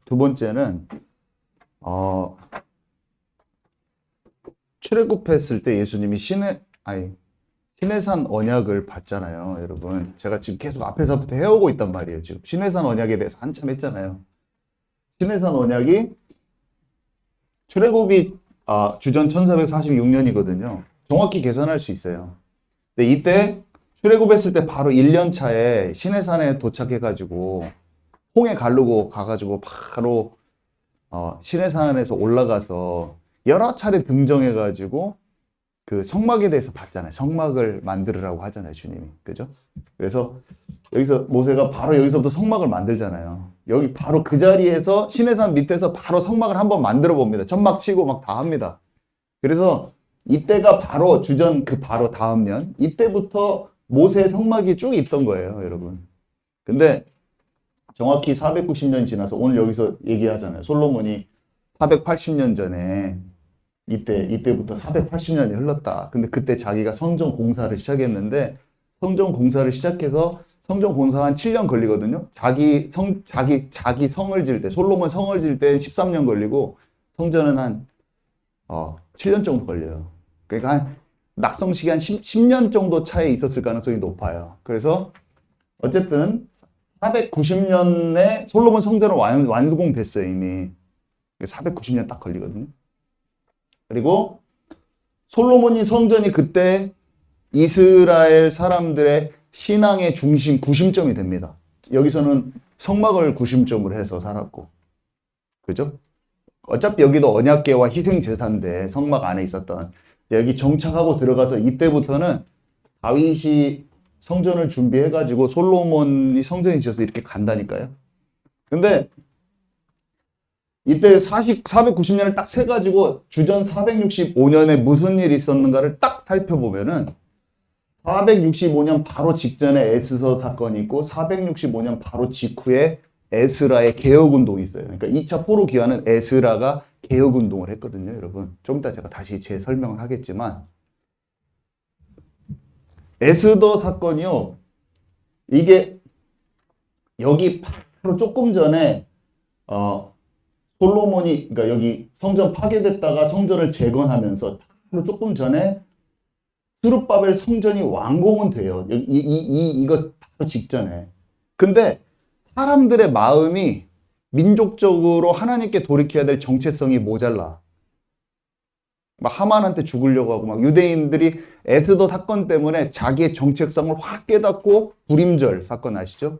두 번째는 출애굽했을 때 예수님이 시내산 언약을 받잖아요, 여러분. 제가 지금 계속 앞에서부터 해오고 있단 말이에요. 지금 시내산 언약에 대해서 한참 했잖아요. 시내산 언약이 출애굽이 주전 1446년이거든요. 정확히 계산할 수 있어요. 근데 이때 출애굽했을 때 바로 1년 차에 시내산에 도착해가지고 홍해 가르고 가가지고 바로 시내산에서 올라가서 여러 차례 등정해가지고 그 성막에 대해서 봤잖아요. 성막을 만들으라고 하잖아요, 주님이. 그죠? 그래서 여기서 모세가 바로 여기서부터 성막을 만들잖아요. 여기 바로 그 자리에서 시내산 밑에서 바로 성막을 한번 만들어 봅니다. 천막 치고 막 다 합니다. 그래서 이때가 바로 주전 그 바로 다음 년, 이때부터 모세의 성막이 쭉 있던 거예요, 여러분. 근데 정확히 490년 지나서 오늘 여기서 얘기하잖아요. 솔로몬이 480년 전에 이때부터 480년이 흘렀다. 근데 그때 자기가 성전 공사를 시작했는데 성전 공사를 시작해서 성전 공사 한 7년 걸리거든요. 자기 성을 지을 때 솔로몬 성을 지을 때 13년 걸리고 성전은 한 7년 정도 걸려요. 그러니까 한 낙성 시간 10년 정도 차에 있었을 가능성이 높아요. 그래서 어쨌든 490년에 솔로몬 성전은 완공됐어요, 이미. 490년 딱 걸리거든요. 그리고 솔로몬이 성전이 그때 이스라엘 사람들의 신앙의 중심, 구심점이 됩니다. 여기서는 성막을 구심점으로 해서 살았고. 그죠? 어차피 여기도 언약궤와 희생제사인데 성막 안에 있었던 여기 정착하고 들어가서 이때부터는 다윗이 성전을 준비해가지고 솔로몬이 성전이 지어서 이렇게 간다니까요. 근데 이때 490년을 딱 세가지고 주전 465년에 무슨 일이 있었는가를 딱 살펴보면은 465년 바로 직전에 에스더 사건이 있고 465년 바로 직후에 에스라의 개혁운동이 있어요. 그러니까 2차 포로 기환은 에스라가 개혁운동을 했거든요, 여러분. 좀 이따 제가 다시 제 설명을 하겠지만 에스더 사건이요. 이게 여기 바로 조금 전에 솔로몬이 그러니까 여기 성전 파괴됐다가 성전을 재건하면서 바로 조금 전에 스룹바벨 성전이 완공은 돼요. 이거 바로 직전에. 근데 사람들의 마음이 민족적으로 하나님께 돌이켜야 될 정체성이 모자라. 막 하만한테 죽으려고 하고 막 유대인들이 에스더 사건 때문에 자기의 정체성을 확 깨닫고 불임절 사건 아시죠?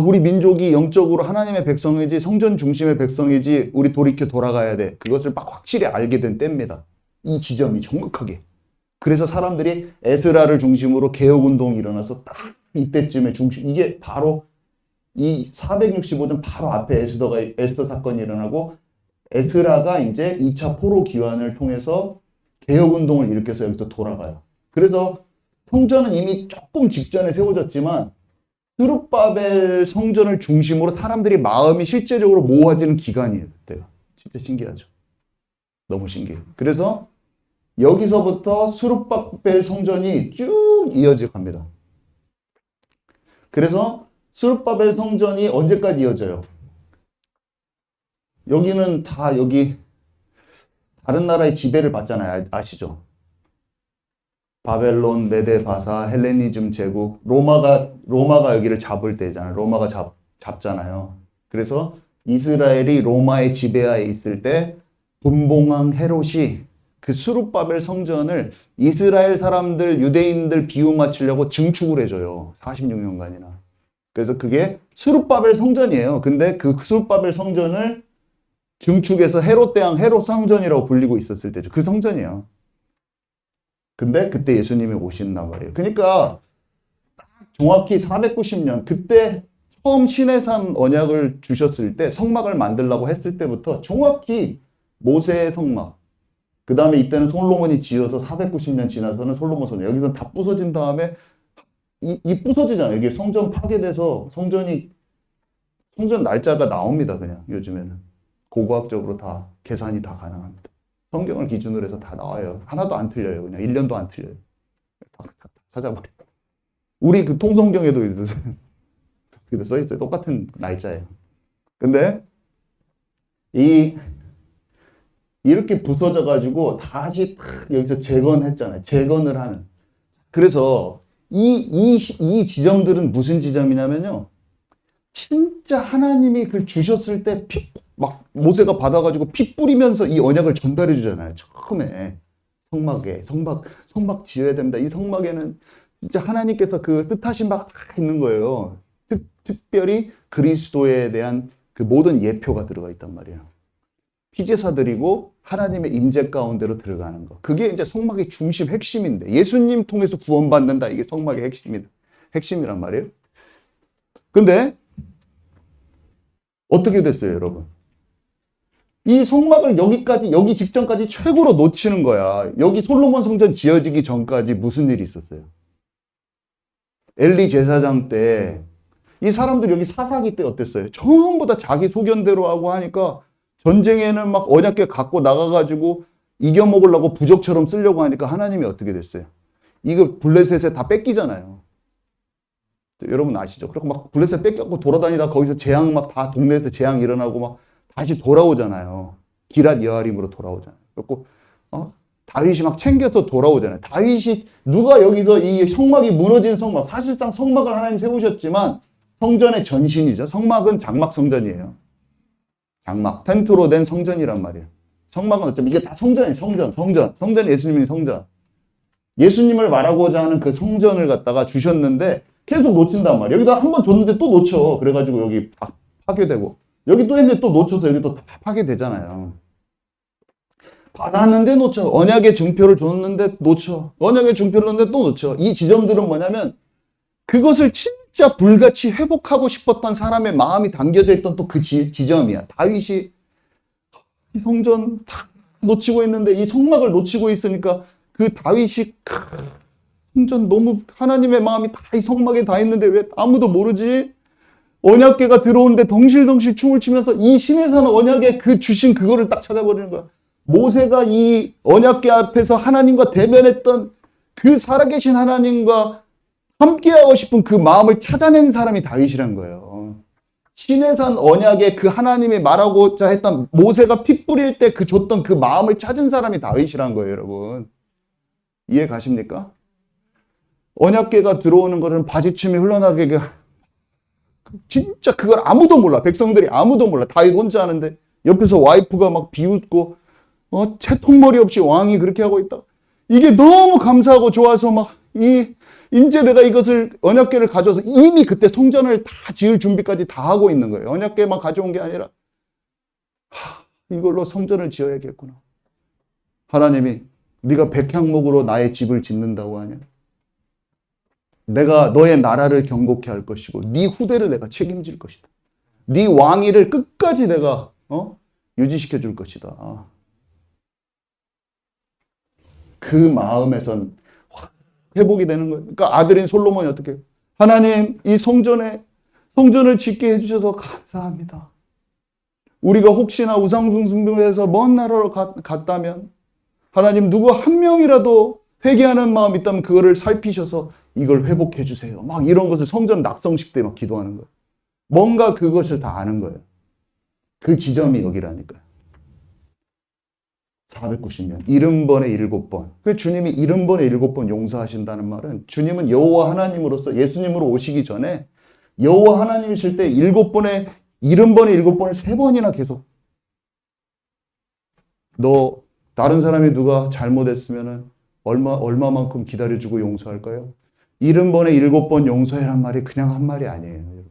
우리 민족이 영적으로 하나님의 백성이지 성전 중심의 백성이지 우리 돌이켜 돌아가야 돼. 그것을 막 확실히 알게 된 때입니다. 이 지점이 정확하게. 그래서 사람들이 에스라를 중심으로 개혁운동이 일어나서 딱 이때쯤에 이게 바로 이 465년 바로 앞에 에스더 사건이 일어나고 에스라가 이제 2차 포로 기환을 통해서 개혁운동을 일으켜서 여기서 돌아가요. 그래서 성전은 이미 조금 직전에 세워졌지만 스룹바벨 성전을 중심으로 사람들이 마음이 실제적으로 모아지는 기간이에요. 그때가. 진짜 신기하죠. 너무 신기해요. 그래서 여기서부터 스룹바벨 성전이 쭉 이어져 갑니다. 그래서 스룹바벨 성전이 언제까지 이어져요? 여기는 다 여기 다른 나라의 지배를 받잖아요. 아시죠? 바벨론, 메데, 바사, 헬레니즘 제국, 로마가 여기를 잡을 때잖아요. 로마가 잡잖아요. 그래서 이스라엘이 로마의 지배하에 있을 때 분봉왕 헤롯이 그 수룹바벨 성전을 이스라엘 사람들, 유대인들 비유 맞추려고 증축을 해줘요. 46년간이나. 그래서 그게 수룹바벨 성전이에요. 근데 그 수룹바벨 성전을 증축해서 헤롯 대왕 헤롯 성전이라고 불리고 있었을 때죠. 그 성전이에요. 근데 그때 예수님이 오신단 말이에요. 그러니까 정확히 490년 그때 처음 시내산 언약을 주셨을 때 성막을 만들라고 했을 때부터 정확히 모세의 성막 그 다음에 이때는 솔로몬이 지어서 490년 지나서는 솔로몬 성전 여기서 다 부서진 다음에 이 부서지잖아요. 이게 성전 파괴돼서 성전 날짜가 나옵니다. 그냥 요즘에는 고고학적으로 다 계산이 다 가능합니다. 성경을 기준으로 해서 다 나와요. 하나도 안 틀려요. 그냥 1년도 안 틀려요. 다 찾아버려. 우리 그 통성경에도 써 있어요. 똑같은 날짜예요. 근데 이 이렇게 부서져 가지고 다시 탁 여기서 재건했잖아요. 재건을 하는. 그래서 이 지점들은 무슨 지점이냐면요. 진짜 하나님이 그 주셨을 때 막 모세가 받아가지고 피 뿌리면서 이 언약을 전달해 주잖아요. 처음에 성막에 성막 지어야 된다. 이 성막에는 진짜 하나님께서 그 뜻하신 바가 다 있는 거예요. 특별히 그리스도에 대한 그 모든 예표가 들어가 있단 말이에요. 피제사드리고 하나님의 임재 가운데로 들어가는 거. 그게 이제 성막의 중심 핵심인데 예수님 통해서 구원받는다. 이게 성막의 핵심이란 말이에요. 근데 어떻게 됐어요, 여러분? 이 성막을 여기 직전까지 최고로 놓치는 거야. 여기 솔로몬 성전 지어지기 전까지 무슨 일이 있었어요? 엘리 제사장 때 이 사람들 여기 사사기 때 어땠어요? 전부 다 자기 소견대로 하고 하니까 전쟁에는 막 언약궤 갖고 나가가지고 이겨먹으려고 부적처럼 쓰려고 하니까 하나님이 어떻게 됐어요? 이거 블레셋에 다 뺏기잖아요. 여러분 아시죠? 그리고 막 블레셋 뺏겨갖고 돌아다니다 거기서 재앙 막 다 동네에서 재앙 일어나고 막 다시 돌아오잖아요. 기랏 여아림으로 돌아오잖아요. 그래갖고 다윗이 막 챙겨서 돌아오잖아요. 다윗이 누가 여기서 이 성막이 무너진 성막, 사실상 성막을 하나님 세우셨지만 성전의 전신이죠. 성막은 장막 성전이에요. 장막, 텐트로 된 성전이란 말이에요. 성막은 어쩌면 이게 다 성전이에요. 성전이 예수님이 성전. 예수님을 말하고자 하는 그 성전을 갖다가 주셨는데 계속 놓친단 말이에요. 여기다 한 번 줬는데 또 놓쳐. 그래가지고 여기 파괴되고 여기 또 했는데 또 놓쳐서 여기 또 파괴되잖아요. 받았는데 놓쳐. 언약의 증표를 줬는데 놓쳐. 언약의 증표를 줬는데 또 놓쳐. 이 지점들은 뭐냐면 그것을 진짜 불같이 회복하고 싶었던 사람의 마음이 담겨져 있던 또 그 지점이야. 다윗이 이 성전 다 놓치고 있는데 이 성막을 놓치고 있으니까 그 다윗이 성전 너무 하나님의 마음이 다 이 성막에 다 있는데 왜 아무도 모르지? 언약궤가 들어오는데 덩실덩실 춤을 추면서 이 신의 산 언약에 그 주신 그거를 딱 찾아버리는 거야. 모세가 이 언약궤 앞에서 하나님과 대면했던 그 살아계신 하나님과 함께하고 싶은 그 마음을 찾아낸 사람이 다윗이란 거예요. 신의 산 언약에 그 하나님이 말하고자 했던 모세가 피 뿌릴 때 그 줬던 그 마음을 찾은 사람이 다윗이란 거예요, 여러분. 이해 가십니까? 언약궤가 들어오는 거를 바지춤이 흘러나게 진짜 그걸 아무도 몰라. 백성들이 아무도 몰라. 다윗 혼자 하는데 옆에서 와이프가 막 비웃고 채통머리 없이 왕이 그렇게 하고 있다. 이게 너무 감사하고 좋아서 이제 내가 이것을 언약궤를 가져와서 이미 그때 성전을 다 지을 준비까지 다 하고 있는 거예요. 언약궤만 가져온 게 아니라 이걸로 성전을 지어야겠구나. 하나님이 네가 백향목으로 나의 집을 짓는다고 하냐? 내가 너의 나라를 경고케 할 것이고 네 후대를 내가 책임질 것이다. 네 왕위를 끝까지 내가 유지시켜 줄 것이다. 그 마음에선 회복이 되는 거예요. 그러니까 아들인 솔로몬이 어떻게 해요? 하나님 이 성전을 짓게 해주셔서 감사합니다. 우리가 혹시나 우상숭배해서 먼 나라로 갔다면 하나님 누구 한 명이라도 회개하는 마음이 있다면 그거를 살피셔서 이걸 회복해 주세요. 막 이런 것을 성전 낙성식 때 막 기도하는 거예요. 뭔가 그것을 다 아는 거예요. 그 지점이 여기라니까요. 490년, 70번에 7번. 그 주님이 70번에 7번 용서하신다는 말은 주님은 여호와 하나님으로서 예수님으로 오시기 전에 여호와 하나님이실 때 7번에 70번에 7번을 3번이나 계속 너 다른 사람이 누가 잘못했으면은 얼마만큼 기다려주고 용서할까요? 70번에 7번 용서해란 말이 그냥 한 말이 아니에요.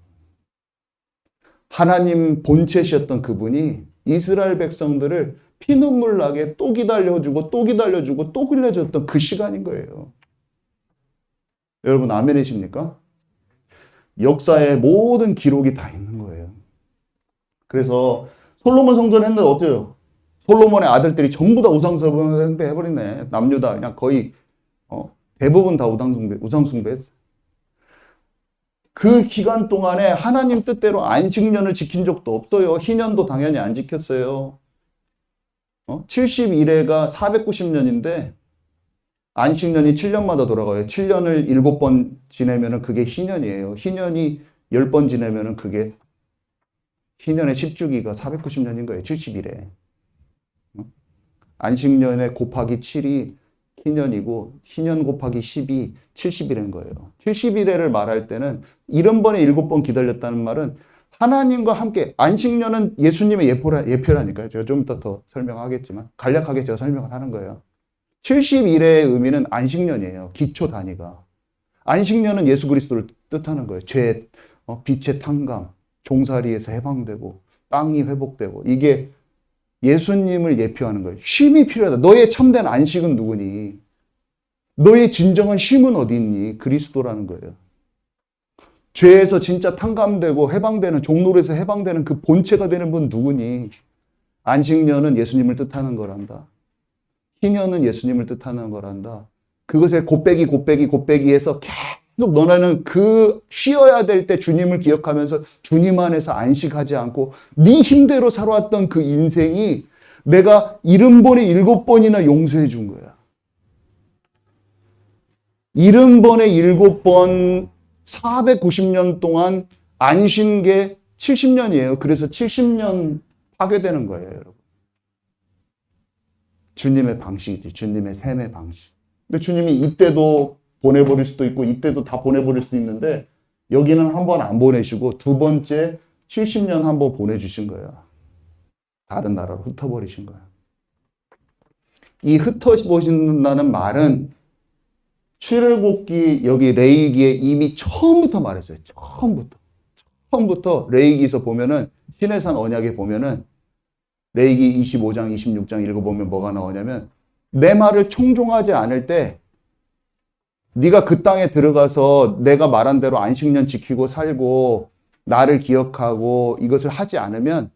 하나님 본체셨던 그분이 이스라엘 백성들을 피눈물 나게 또 기다려주고 또 기다려주고 또 기다려줬던 그 시간인 거예요. 여러분 아멘이십니까? 역사의 모든 기록이 다 있는 거예요. 그래서 솔로몬 성전 했는데 어때요? 솔로몬의 아들들이 전부 다 우상숭배 해버리네. 남유다 그냥 거의 대부분 다 우상숭배했어요. 그 기간 동안에 하나님 뜻대로 안식년을 지킨 적도 없어요. 희년도 당연히 안 지켰어요. 71회가 490년인데 안식년이 7년마다 돌아가요. 7년을 7번 지내면 그게 희년이에요. 희년이 10번 지내면 그게 희년의 10주기가 490년인 거예요. 70일에. 안식년에 곱하기 7이 희년이고 희년 곱하기 10이 70일인 거예요. 70일에를 말할 때는 70번에 7번 기다렸다는 말은 하나님과 함께 안식년은 예수님의 예표라니까요. 제가 좀 이따 더 설명하겠지만 간략하게 제가 설명을 하는 거예요. 70일의 의미는 안식년이에요. 기초 단위가. 안식년은 예수 그리스도를 뜻하는 거예요. 죄, 빛의 탕감, 종살이에서 해방되고 땅이 회복되고 이게 예수님을 예표하는 거예요. 쉼이 필요하다. 너의 참된 안식은 누구니? 너의 진정한 쉼은 어디 있니? 그리스도라는 거예요. 죄에서 진짜 탕감되고 해방되는, 종노릇에서 해방되는 그 본체가 되는 분 누구니? 안식년은 예수님을 뜻하는 거란다. 희년은 예수님을 뜻하는 거란다. 그것에 곱빼기해서 계속 너네는 그 쉬어야 될 때 주님을 기억하면서 주님 안에서 안식하지 않고 네 힘대로 살아왔던 그 인생이 내가 70번에 7번이나 용서해 준 거야. 70번에 7번 490년 동안 안 쉰 게 70년이에요. 그래서 70년 파괴되는 거예요, 여러분. 주님의 방식이지. 주님의 셈의 방식. 근데 주님이 이때도 보내버릴 수도 있고 이때도 다 보내버릴 수 있는데 여기는 한 번 안 보내시고 두 번째 70년 한 번 보내주신 거예요. 다른 나라로 흩어버리신 거예요. 이 흩어버린다는 말은 출애굽기 여기 레위기에 이미 처음부터 말했어요. 처음부터 레위기에서 보면은 시내산 언약에 보면은 레위기 25장, 26장 읽어보면 뭐가 나오냐면 내 말을 청종하지 않을 때 네가 그 땅에 들어가서 내가 말한 대로 안식년 지키고 살고 나를 기억하고 이것을 하지 않으면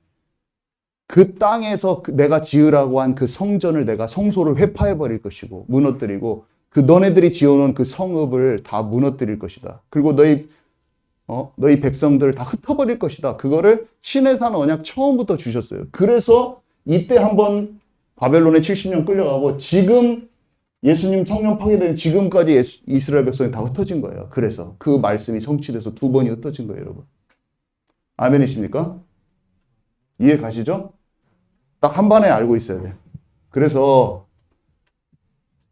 그 땅에서 내가 지으라고 한 그 성전을 내가 성소를 회파해 버릴 것이고 무너뜨리고 그 너네들이 지어놓은 그 성읍을 다 무너뜨릴 것이다. 그리고 너희 백성들을 다 흩어버릴 것이다. 그거를 시내산 언약 처음부터 주셨어요. 그래서 이때 한번 바벨론에 70년 끌려가고 지금 예수님 청년 파괴된 지금까지 이스라엘 백성이 다 흩어진 거예요. 그래서 그 말씀이 성취돼서 두 번이 흩어진 거예요, 여러분. 아멘이십니까? 이해 가시죠? 딱 한 번에 알고 있어야 돼요. 그래서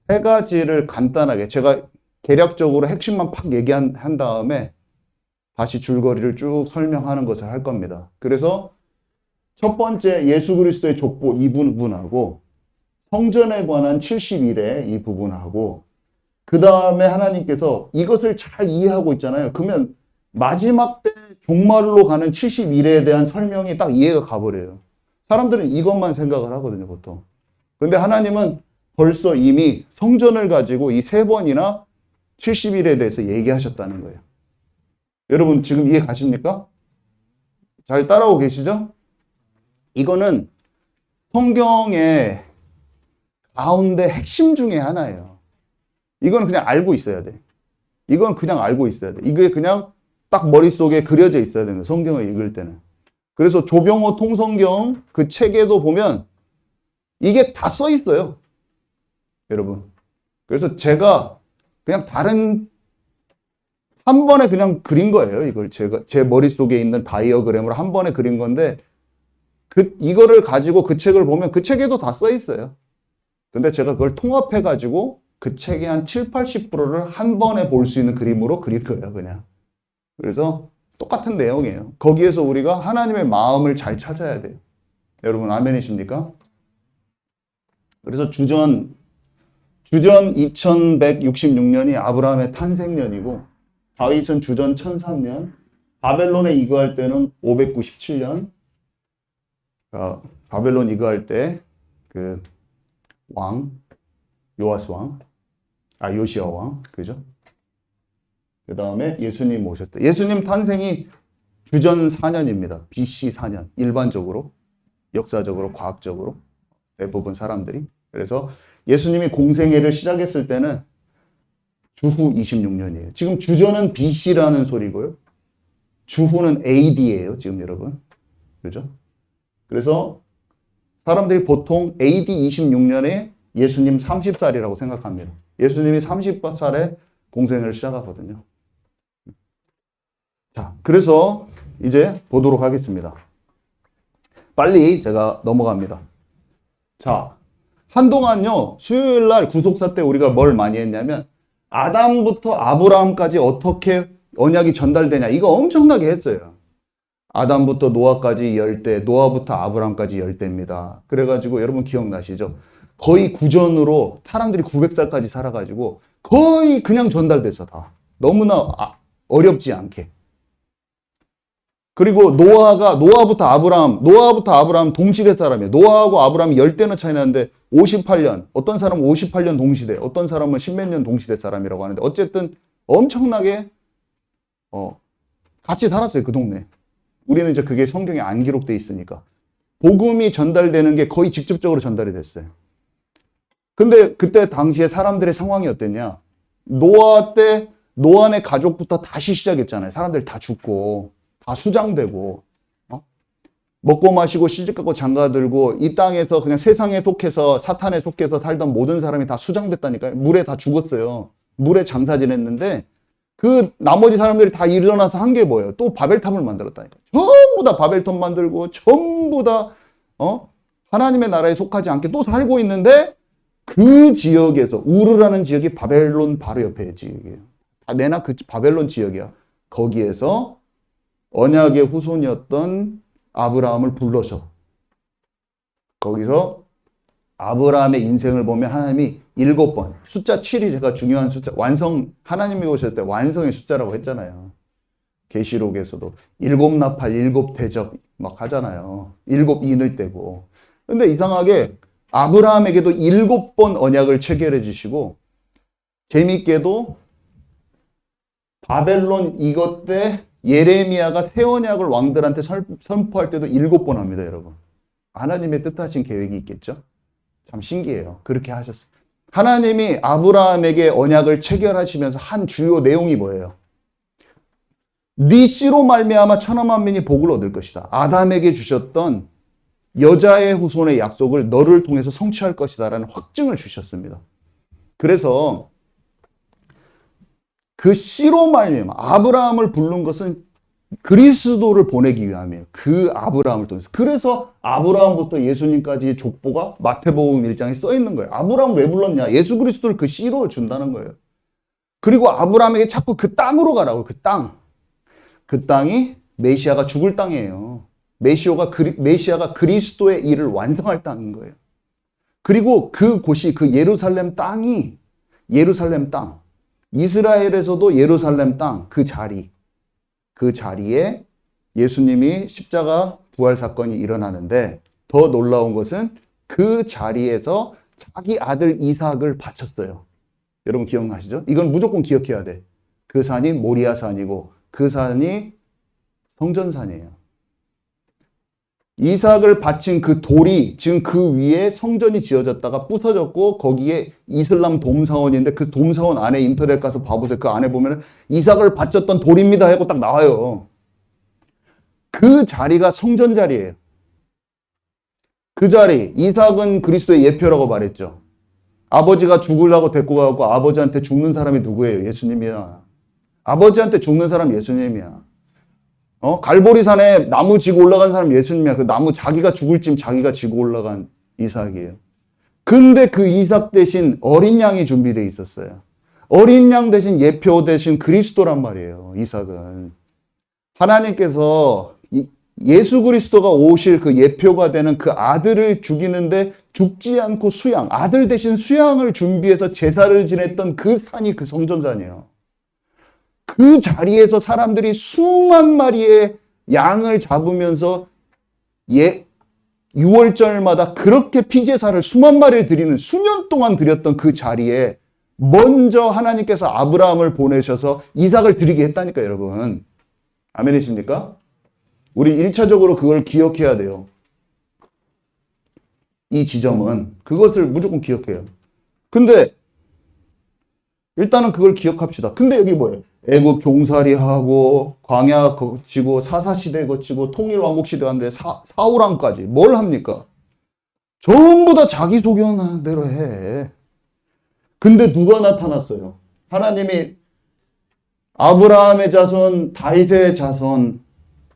세 가지를 간단하게 제가 개략적으로 핵심만 팍 얘기한 다음에 다시 줄거리를 쭉 설명하는 것을 할 겁니다. 그래서 첫 번째 예수 그리스도의 족보 이 부분하고 성전에 관한 70일의 이 부분하고 그 다음에 하나님께서 이것을 잘 이해하고 있잖아요. 그러면 마지막 때 종말로 가는 70일에 대한 설명이 딱 이해가 가버려요. 사람들은 이것만 생각을 하거든요, 보통. 근데 하나님은 벌써 이미 성전을 가지고 이 세 번이나 70일에 대해서 얘기하셨다는 거예요. 여러분 지금 이해 가십니까? 잘 따라오고 계시죠? 이거는 성경의 가운데 핵심 중에 하나예요. 이건 그냥 알고 있어야 돼. 이건 그냥 알고 있어야 돼. 이게 그냥 딱 머릿속에 그려져 있어야 되는 거예요. 성경을 읽을 때는. 그래서 조병호 통성경 그 책에도 보면 이게 다 써 있어요. 여러분. 그래서 제가 그냥 한 번에 그냥 그린 거예요. 이걸 제 머릿속에 있는 다이어그램으로 한 번에 그린 건데 이거를 가지고 그 책을 보면 그 책에도 다 써 있어요. 근데 제가 그걸 통합해 가지고 그 책의 한 7, 80%를 한 번에 볼 수 있는 그림으로 그릴 거예요, 그냥. 그래서 똑같은 내용이에요. 거기에서 우리가 하나님의 마음을 잘 찾아야 돼요. 여러분 아멘이십니까? 그래서 주전 2166년이 아브라함의 탄생년이고 다윗은 주전 1003년, 바벨론에 이거할 때는 597년, 바벨론 이거할 때 그 요시야 왕, 그죠? 그 다음에 예수님 오셨대. 예수님 탄생이 주전 4년입니다. BC 4년. 일반적으로, 역사적으로, 과학적으로 대부분 사람들이. 그래서 예수님이 공생애를 시작했을 때는 주후 26년이에요. 지금 주전은 BC라는 소리고요. 주후는 AD예요. 지금 여러분. 그죠? 그래서 사람들이 보통 AD 26년에 예수님 30살이라고 생각합니다. 예수님이 30살에 공생을 시작하거든요. 자, 그래서 이제 보도록 하겠습니다. 빨리 제가 넘어갑니다. 자, 한동안요, 수요일 날 구속사 때 우리가 뭘 많이 했냐면, 아담부터 아브라함까지 어떻게 언약이 전달되냐, 이거 엄청나게 했어요. 아담부터 노아까지 10대, 노아부터 아브라함까지 10대입니다. 그래가지고 여러분 기억나시죠? 거의 구전으로 사람들이 900살까지 살아가지고 거의 그냥 전달돼서 다. 너무나 어렵지 않게. 그리고 노아부터 아브라함 동시대 사람이에요. 노아하고 아브라함이 10대나 차이 나는데 58년, 어떤 사람은 58년 동시대, 어떤 사람은 10몇 년 동시대 사람이라고 하는데 어쨌든 엄청나게 같이 살았어요, 그 동네. 우리는 이제 그게 성경에 안 기록돼 있으니까. 복음이 전달되는 게 거의 직접적으로 전달이 됐어요. 근데 그때 당시에 사람들의 상황이 어땠냐? 노아네 가족부터 다시 시작했잖아요. 사람들 다 죽고, 다 수장되고, 먹고 마시고 시집가고 장가들고, 이 땅에서 그냥 세상에 속해서, 사탄에 속해서 살던 모든 사람이 다 수장됐다니까요. 물에 다 죽었어요. 물에 장사 지냈는데, 그 나머지 사람들이 다 일어나서 한 게 뭐예요? 또 바벨탑을 만들었다니까. 전부 다 바벨탑 만들고 전부 다 하나님의 나라에 속하지 않게 또 살고 있는데 그 지역에서 우르라는 지역이 바벨론 바로 옆에 지역이에요. 내나 그 바벨론 지역이야. 거기에서 언약의 후손이었던 아브라함을 불러서 거기서 아브라함의 인생을 보면 하나님이 7번, 숫자 7이 제가 중요한 숫자, 하나님이 오실 때 완성의 숫자라고 했잖아요. 계시록에서도 7나팔, 7대접 막 하잖아요. 7인을 떼고. 근데 이상하게 아브라함에게도 7번 언약을 체결해 주시고, 재밌게도 바벨론 이것 때 예레미야가 새 언약을 왕들한테 선포할 때도 7번 합니다, 여러분. 하나님의 뜻하신 계획이 있겠죠? 참 신기해요. 그렇게 하셨어요. 하나님이 아브라함에게 언약을 체결하시면서 한 주요 내용이 뭐예요? 네 씨로 말미암아 천하 만민이 복을 얻을 것이다. 아담에게 주셨던 여자의 후손의 약속을 너를 통해서 성취할 것이다 라는 확증을 주셨습니다. 그래서 그 씨로 말미암아 아브라함을 부른 것은 그리스도를 보내기 위함이에요. 그 아브라함을 통해서. 그래서 아브라함부터 예수님까지의 족보가 마태복음 1장에 써 있는 거예요. 아브라함 왜 불렀냐? 예수 그리스도를 그 씨로 준다는 거예요. 그리고 아브라함에게 자꾸 그 땅으로 가라고. 그 땅. 그 땅이 메시아가 죽을 땅이에요. 메시아가 그리스도의 일을 완성할 땅인 거예요. 그리고 그곳이 그 예루살렘 땅이 예루살렘 땅. 이스라엘에서도 예루살렘 땅. 그 자리에 예수님이 십자가 부활 사건이 일어나는데 더 놀라운 것은 그 자리에서 자기 아들 이삭을 바쳤어요. 여러분 기억나시죠? 이건 무조건 기억해야 돼. 그 산이 모리아산이고 그 산이 성전산이에요. 이삭을 바친 그 돌이 지금 그 위에 성전이 지어졌다가 부서졌고 거기에 이슬람 돔사원인데 그 돔사원 안에 인터넷 가서 봐보세요. 그 안에 보면 이삭을 바쳤던 돌입니다 하고 딱 나와요. 그 자리가 성전 자리예요. 그 자리, 이삭은 그리스도의 예표라고 말했죠. 아버지가 죽으려고 데리고 가고 아버지한테 죽는 사람이 누구예요? 예수님이야. 아버지한테 죽는 사람 예수님이야. 갈보리산에 나무 지고 올라간 사람 예수님이야. 그 나무 자기가 죽을 쯤 자기가 지고 올라간 이삭이에요. 근데 그 이삭 대신 어린 양이 준비되어 있었어요. 어린 양 대신 예표 대신 그리스도란 말이에요. 이삭은. 하나님께서 예수 그리스도가 오실 그 예표가 되는 그 아들을 죽이는데 죽지 않고 아들 대신 수양을 준비해서 제사를 지냈던 그 산이 그 성전산이에요. 그 자리에서 사람들이 수만 마리의 양을 잡으면서 6월절마다 그렇게 피제사를 수만 마리를 드리는 수년 동안 드렸던 그 자리에 먼저 하나님께서 아브라함을 보내셔서 이삭을 드리게 했다니까 여러분. 아멘이십니까? 우리 1차적으로 그걸 기억해야 돼요. 이 지점은 그것을 무조건 기억해요. 근데 일단은 그걸 기억합시다. 근데 여기 뭐예요? 애굽 종살이하고 광야 거치고 사사시대 거치고 통일왕국시대 하는데 사울왕까지 뭘 합니까? 전부 다 자기 소견한 대로 해. 근데 누가 나타났어요? 하나님이 아브라함의 자손, 다윗의 자손,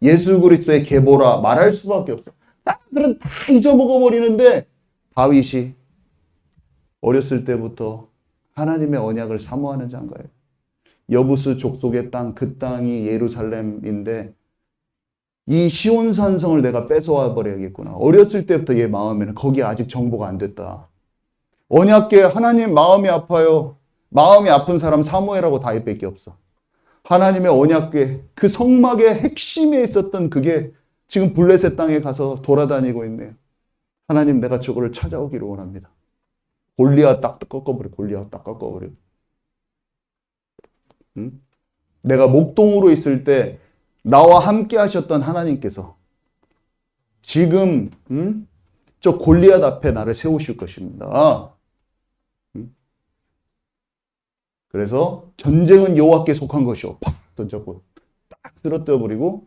예수 그리스도의 계보라 말할 수밖에 없어. 사람들은 다 잊어먹어버리는데 다윗이 어렸을 때부터 하나님의 언약을 사모하는 자인가요? 여부스 족속의 땅, 그 땅이 예루살렘인데 이 시온산성을 내가 뺏어와 버려야겠구나. 어렸을 때부터 얘 마음에는 거기 아직 정보가 안 됐다. 언약궤 하나님 마음이 아파요. 마음이 아픈 사람 사무엘하고 다윗밖에 없어. 하나님의 언약궤 그 성막의 핵심에 있었던 그게 지금 블레셋 땅에 가서 돌아다니고 있네요. 하나님 내가 저거를 찾아오기를 원합니다. 골리앗 딱 꺾어버려. 골리앗 딱 꺾어버려. 응? 내가 목동으로 있을 때 나와 함께 하셨던 하나님께서 지금 저 골리앗 앞에 나를 세우실 것입니다. 그래서 전쟁은 여호와께 속한 것이오. 팍 던졌고 딱 쓰러뜨려 버리고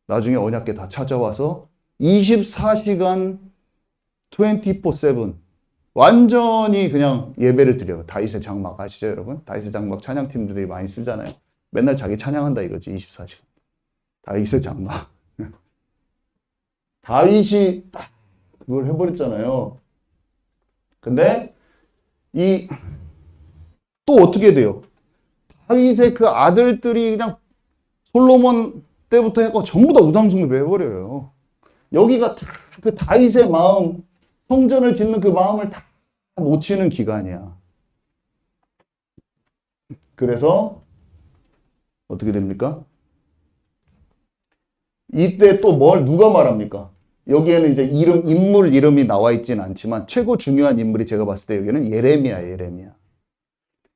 나중에 언약궤 다 찾아와서 24시간 24/7 완전히 그냥 예배를 드려요. 다윗의 장막 아시죠 여러분? 다윗의 장막 찬양팀들이 많이 쓰잖아요. 맨날 자기 찬양한다 이거지 24시간. 다윗의 장막. 다윗이 딱 그걸 해버렸잖아요. 근데 또 어떻게 돼요? 다윗의 그 아들들이 그냥 솔로몬 때부터 해고 전부 다 우상숭배 해버려요. 여기가 다 그 다윗의 마음, 성전을 짓는 그 마음을 다 놓치는 기간이야. 그래서 어떻게 됩니까? 이때 또 누가 말합니까? 여기에는 이제 인물 이름이 나와 있지는 않지만 최고 중요한 인물이 제가 봤을 때 여기는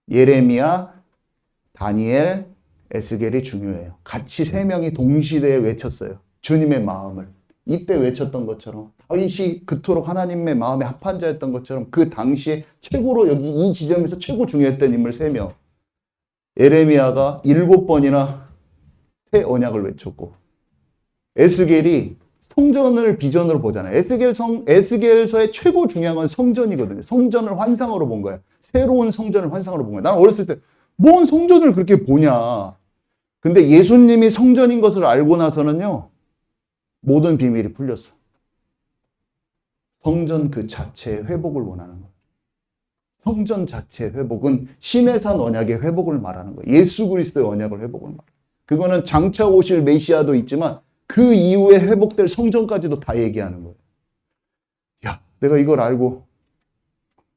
예레미야, 다니엘, 에스겔이 중요해요. 같이 세 명이 동시대에 외쳤어요. 주님의 마음을. 이때 외쳤던 것처럼 다윗이 그토록 하나님의 마음에 합한 자였던 것처럼 그 당시에 최고로 여기 이 지점에서 최고 중요했던 인물 3명. 예레미야가 7번이나 새 언약을 외쳤고 에스겔이 성전을 비전으로 보잖아요. 에스겔서의 최고 중요한 건 성전이거든요. 성전을 환상으로 본 거예요. 새로운 성전을 환상으로 본 거예요. 나는 어렸을 때 뭔 성전을 그렇게 보냐. 근데 예수님이 성전인 것을 알고 나서는요. 모든 비밀이 풀렸어. 성전 그 자체의 회복을 원하는 거예요. 성전 자체의 회복은 신의 산 언약의 회복을 말하는 거예요. 예수 그리스도의 언약을 회복을 말해요. 그거는 장차 오실 메시아도 있지만 그 이후에 회복될 성전까지도 다 얘기하는 거예요. 야, 내가 이걸 알고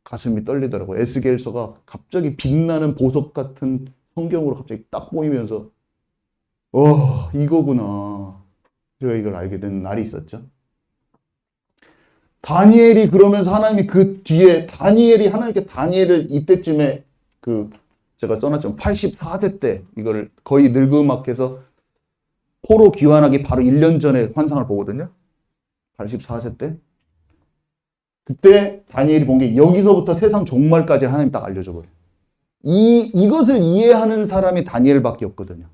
가슴이 떨리더라고요. 에스겔서가 갑자기 빛나는 보석 같은 성경으로 갑자기 딱 보이면서 이거구나. 제가 이걸 알게 된 날이 있었죠. 다니엘이 그러면서 하나님이 그 뒤에 하나님께 다니엘을 이때쯤에 제가 써놨지만 84세 때 이거를 거의 늙음악해서 포로 귀환하기 바로 1년 전에 환상을 보거든요. 84세 때. 그때 다니엘이 본 게 여기서부터 세상 종말까지 하나님 딱 알려줘 버려요. 이것을 이해하는 사람이 다니엘밖에 없거든요.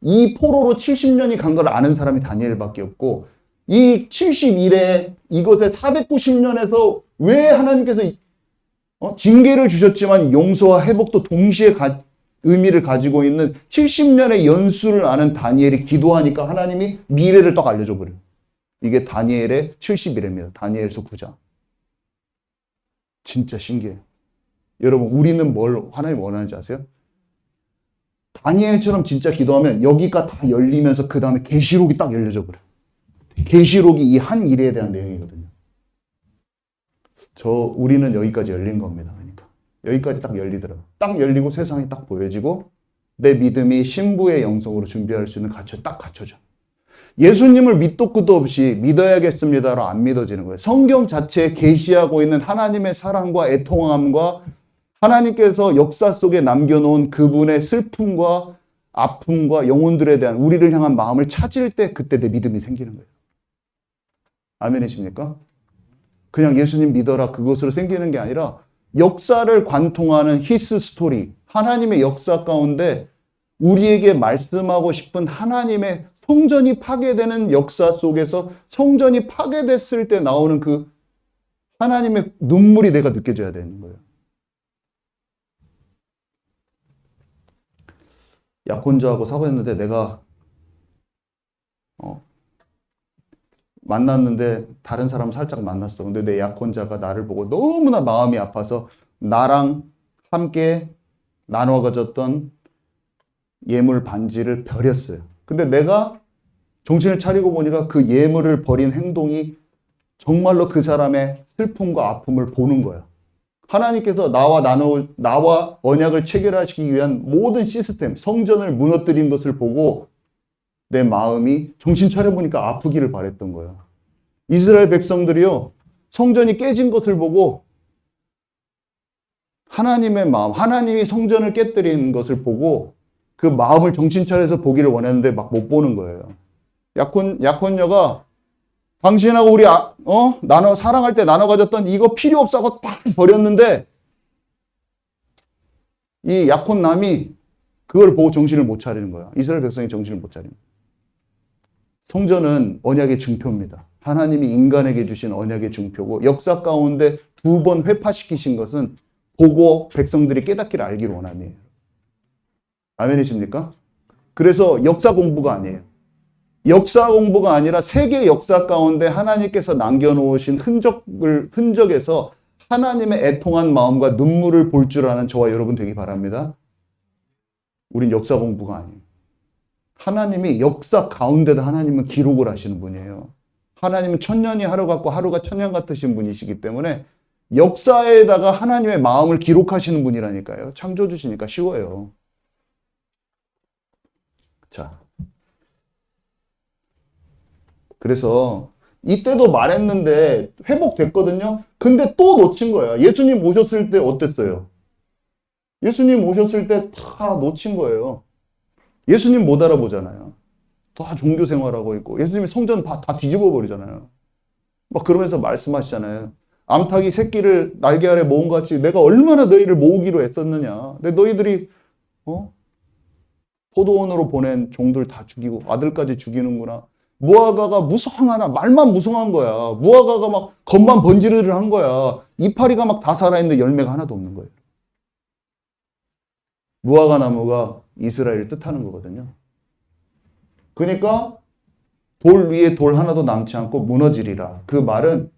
이 포로로 70년이 간 걸 아는 사람이 다니엘밖에 없고 이 71에 이것에 490년에서 왜 하나님께서 징계를 주셨지만 용서와 회복도 동시에 의미를 가지고 있는 70년의 연수를 아는 다니엘이 기도하니까 하나님이 미래를 딱 알려줘 버려요. 이게 다니엘의 71회입니다. 다니엘서 9장. 진짜 신기해요. 여러분 우리는 뭘 하나님 원하는지 아세요? 다니엘처럼 진짜 기도하면 여기가 다 열리면서 그 다음에 계시록이 딱 열려져 버려요. 계시록이 이 한 일에 대한 내용이거든요. 우리는 여기까지 열린 겁니다. 그러니까 여기까지 딱 열리더라고요. 딱 열리고 세상이 딱 보여지고 내 믿음이 신부의 영성으로 준비할 수 있는 딱 갖춰져. 예수님을 밑도 끝도 없이 믿어야겠습니다로 안 믿어지는 거예요. 성경 자체에 계시하고 있는 하나님의 사랑과 애통함과 하나님께서 역사 속에 남겨놓은 그분의 슬픔과 아픔과 영혼들에 대한 우리를 향한 마음을 찾을 때 그때 내 믿음이 생기는 거예요. 아멘이십니까? 그냥 예수님 믿어라 그것으로 생기는 게 아니라 역사를 관통하는 히스 스토리, 하나님의 역사 가운데 우리에게 말씀하고 싶은 하나님의 성전이 파괴되는 역사 속에서 성전이 파괴됐을 때 나오는 그 하나님의 눈물이 내가 느껴져야 되는 거예요. 약혼자하고 사고했는데 내가 만났는데 다른 사람 살짝 만났어. 근데 내 약혼자가 나를 보고 너무나 마음이 아파서 나랑 함께 나눠 가졌던 예물 반지를 버렸어요. 근데 내가 정신을 차리고 보니까 그 예물을 버린 행동이 정말로 그 사람의 슬픔과 아픔을 보는 거야. 하나님께서 나와 언약을 체결하시기 위한 모든 시스템, 성전을 무너뜨린 것을 보고 내 마음이 정신 차려보니까 아프기를 바랬던 거예요. 이스라엘 백성들이요, 성전이 깨진 것을 보고 하나님의 마음, 하나님이 성전을 깨뜨리는 것을 보고 그 마음을 정신 차려서 보기를 원했는데 막 못 보는 거예요. 약혼녀가 당신하고 우리 사랑할 때 나눠 가졌던 이거 필요 없어 하고 딱 버렸는데 이 약혼남이 그걸 보고 정신을 못 차리는 거야. 이스라엘 백성이 정신을 못 차리는 거야. 성전은 언약의 증표입니다. 하나님이 인간에게 주신 언약의 증표고 역사 가운데 2번 회파시키신 것은 보고 백성들이 깨닫기를 알기를 원함이에요. 아멘이십니까? 그래서 역사 공부가 아니에요. 역사 공부가 아니라 세계 역사 가운데 하나님께서 남겨놓으신 흔적에서 하나님의 애통한 마음과 눈물을 볼 줄 아는 저와 여러분 되기 바랍니다. 우린 역사 공부가 아니에요. 하나님이 역사 가운데도 하나님은 기록을 하시는 분이에요. 하나님은 천년이 하루 같고 하루가 천년 같으신 분이시기 때문에 역사에다가 하나님의 마음을 기록하시는 분이라니까요. 창조주시니까 쉬워요. 자, 그래서 이때도 말했는데 회복됐거든요. 근데 또 놓친 거야. 예수님 오셨을 때 어땠어요? 예수님 오셨을 때 다 놓친 거예요. 예수님 못 알아보잖아요. 다 종교 생활하고 있고 예수님이 성전 다 뒤집어 버리잖아요. 막 그러면서 말씀하시잖아요. 암탉이 새끼를 날개 아래 모은 것 같이 내가 얼마나 너희를 모으기로 했었느냐. 근데 너희들이 포도원으로 보낸 종들 다 죽이고 아들까지 죽이는구나. 무화과가 무성하나 말만 무성한 거야. 무화과가 막 겉만 번지르르 한 거야. 이파리가 막 다 살아있는데 열매가 하나도 없는 거예요. 무화과 나무가 이스라엘을 뜻하는 거거든요. 그러니까 돌 위에 돌 하나도 남지 않고 무너지리라. 그 말은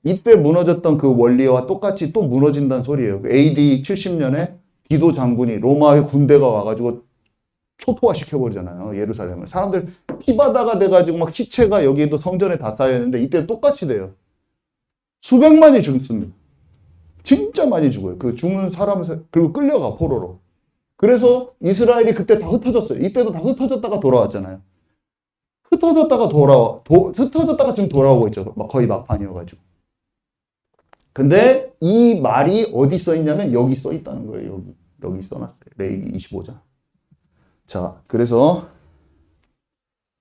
이때 무너졌던 그 원리와 똑같이 또 무너진다는 소리예요. AD 70년에 디도 장군이 로마의 군대가 와가지고 초토화 시켜버리잖아요. 예루살렘을. 사람들 피바다가 돼가지고 막 시체가 여기에도 성전에 다 쌓여있는데 이때 똑같이 돼요. 수백만이 죽습니다. 진짜 많이 죽어요. 그 죽는 사람, 그리고 끌려가, 포로로. 그래서 이스라엘이 그때 다 흩어졌어요. 이때도 다 흩어졌다가 돌아왔잖아요. 흩어졌다가 지금 돌아오고 있죠. 막 거의 막판이어가지고. 근데 이 말이 어디 써 있냐면 여기 써 있다는 거예요. 여기 써놨어요. 레위기 25장. 자, 그래서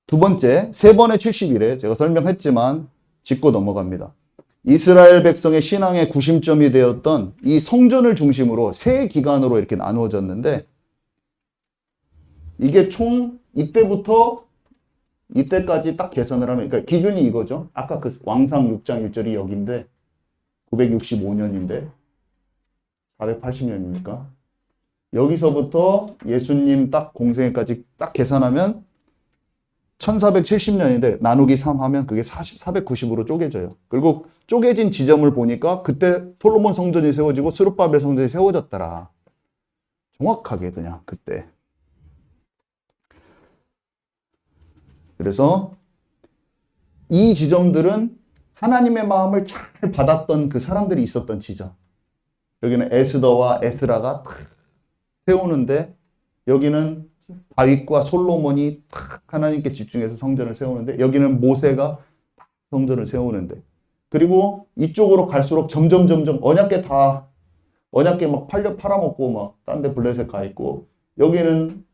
두 번째, 세 번의 70일에 제가 설명했지만 짚고 넘어갑니다. 이스라엘 백성의 신앙의 구심점이 되었던 이 성전을 중심으로 세 기간으로 이렇게 나누어졌는데 이게 총 이때부터 이때까지 딱 계산을 하면 그러니까 기준이 이거죠. 아까 그 왕상 6장 1절이 여기인데 965년인데 480년이니까 여기서부터 예수님 딱 공생애까지 딱 계산하면 1470년인데 나누기 3 하면 그게 490으로 쪼개져요. 그리고 쪼개진 지점을 보니까 그때 솔로몬 성전이 세워지고 스룹바벨 성전이 세워졌더라. 정확하게 그냥 그때. 그래서 이 지점들은 하나님의 마음을 잘 받았던 그 사람들이 있었던 지점. 여기는 에스더와 에스라가 세우는데 여기는 다윗과 솔로몬이 탁 하나님께 집중해서 성전을 세우는데 여기는 모세가 성전을 세우는데 그리고 이쪽으로 갈수록 점점 언약궤 막 팔아먹고 막 딴 데 블레셋 가 있고 여기는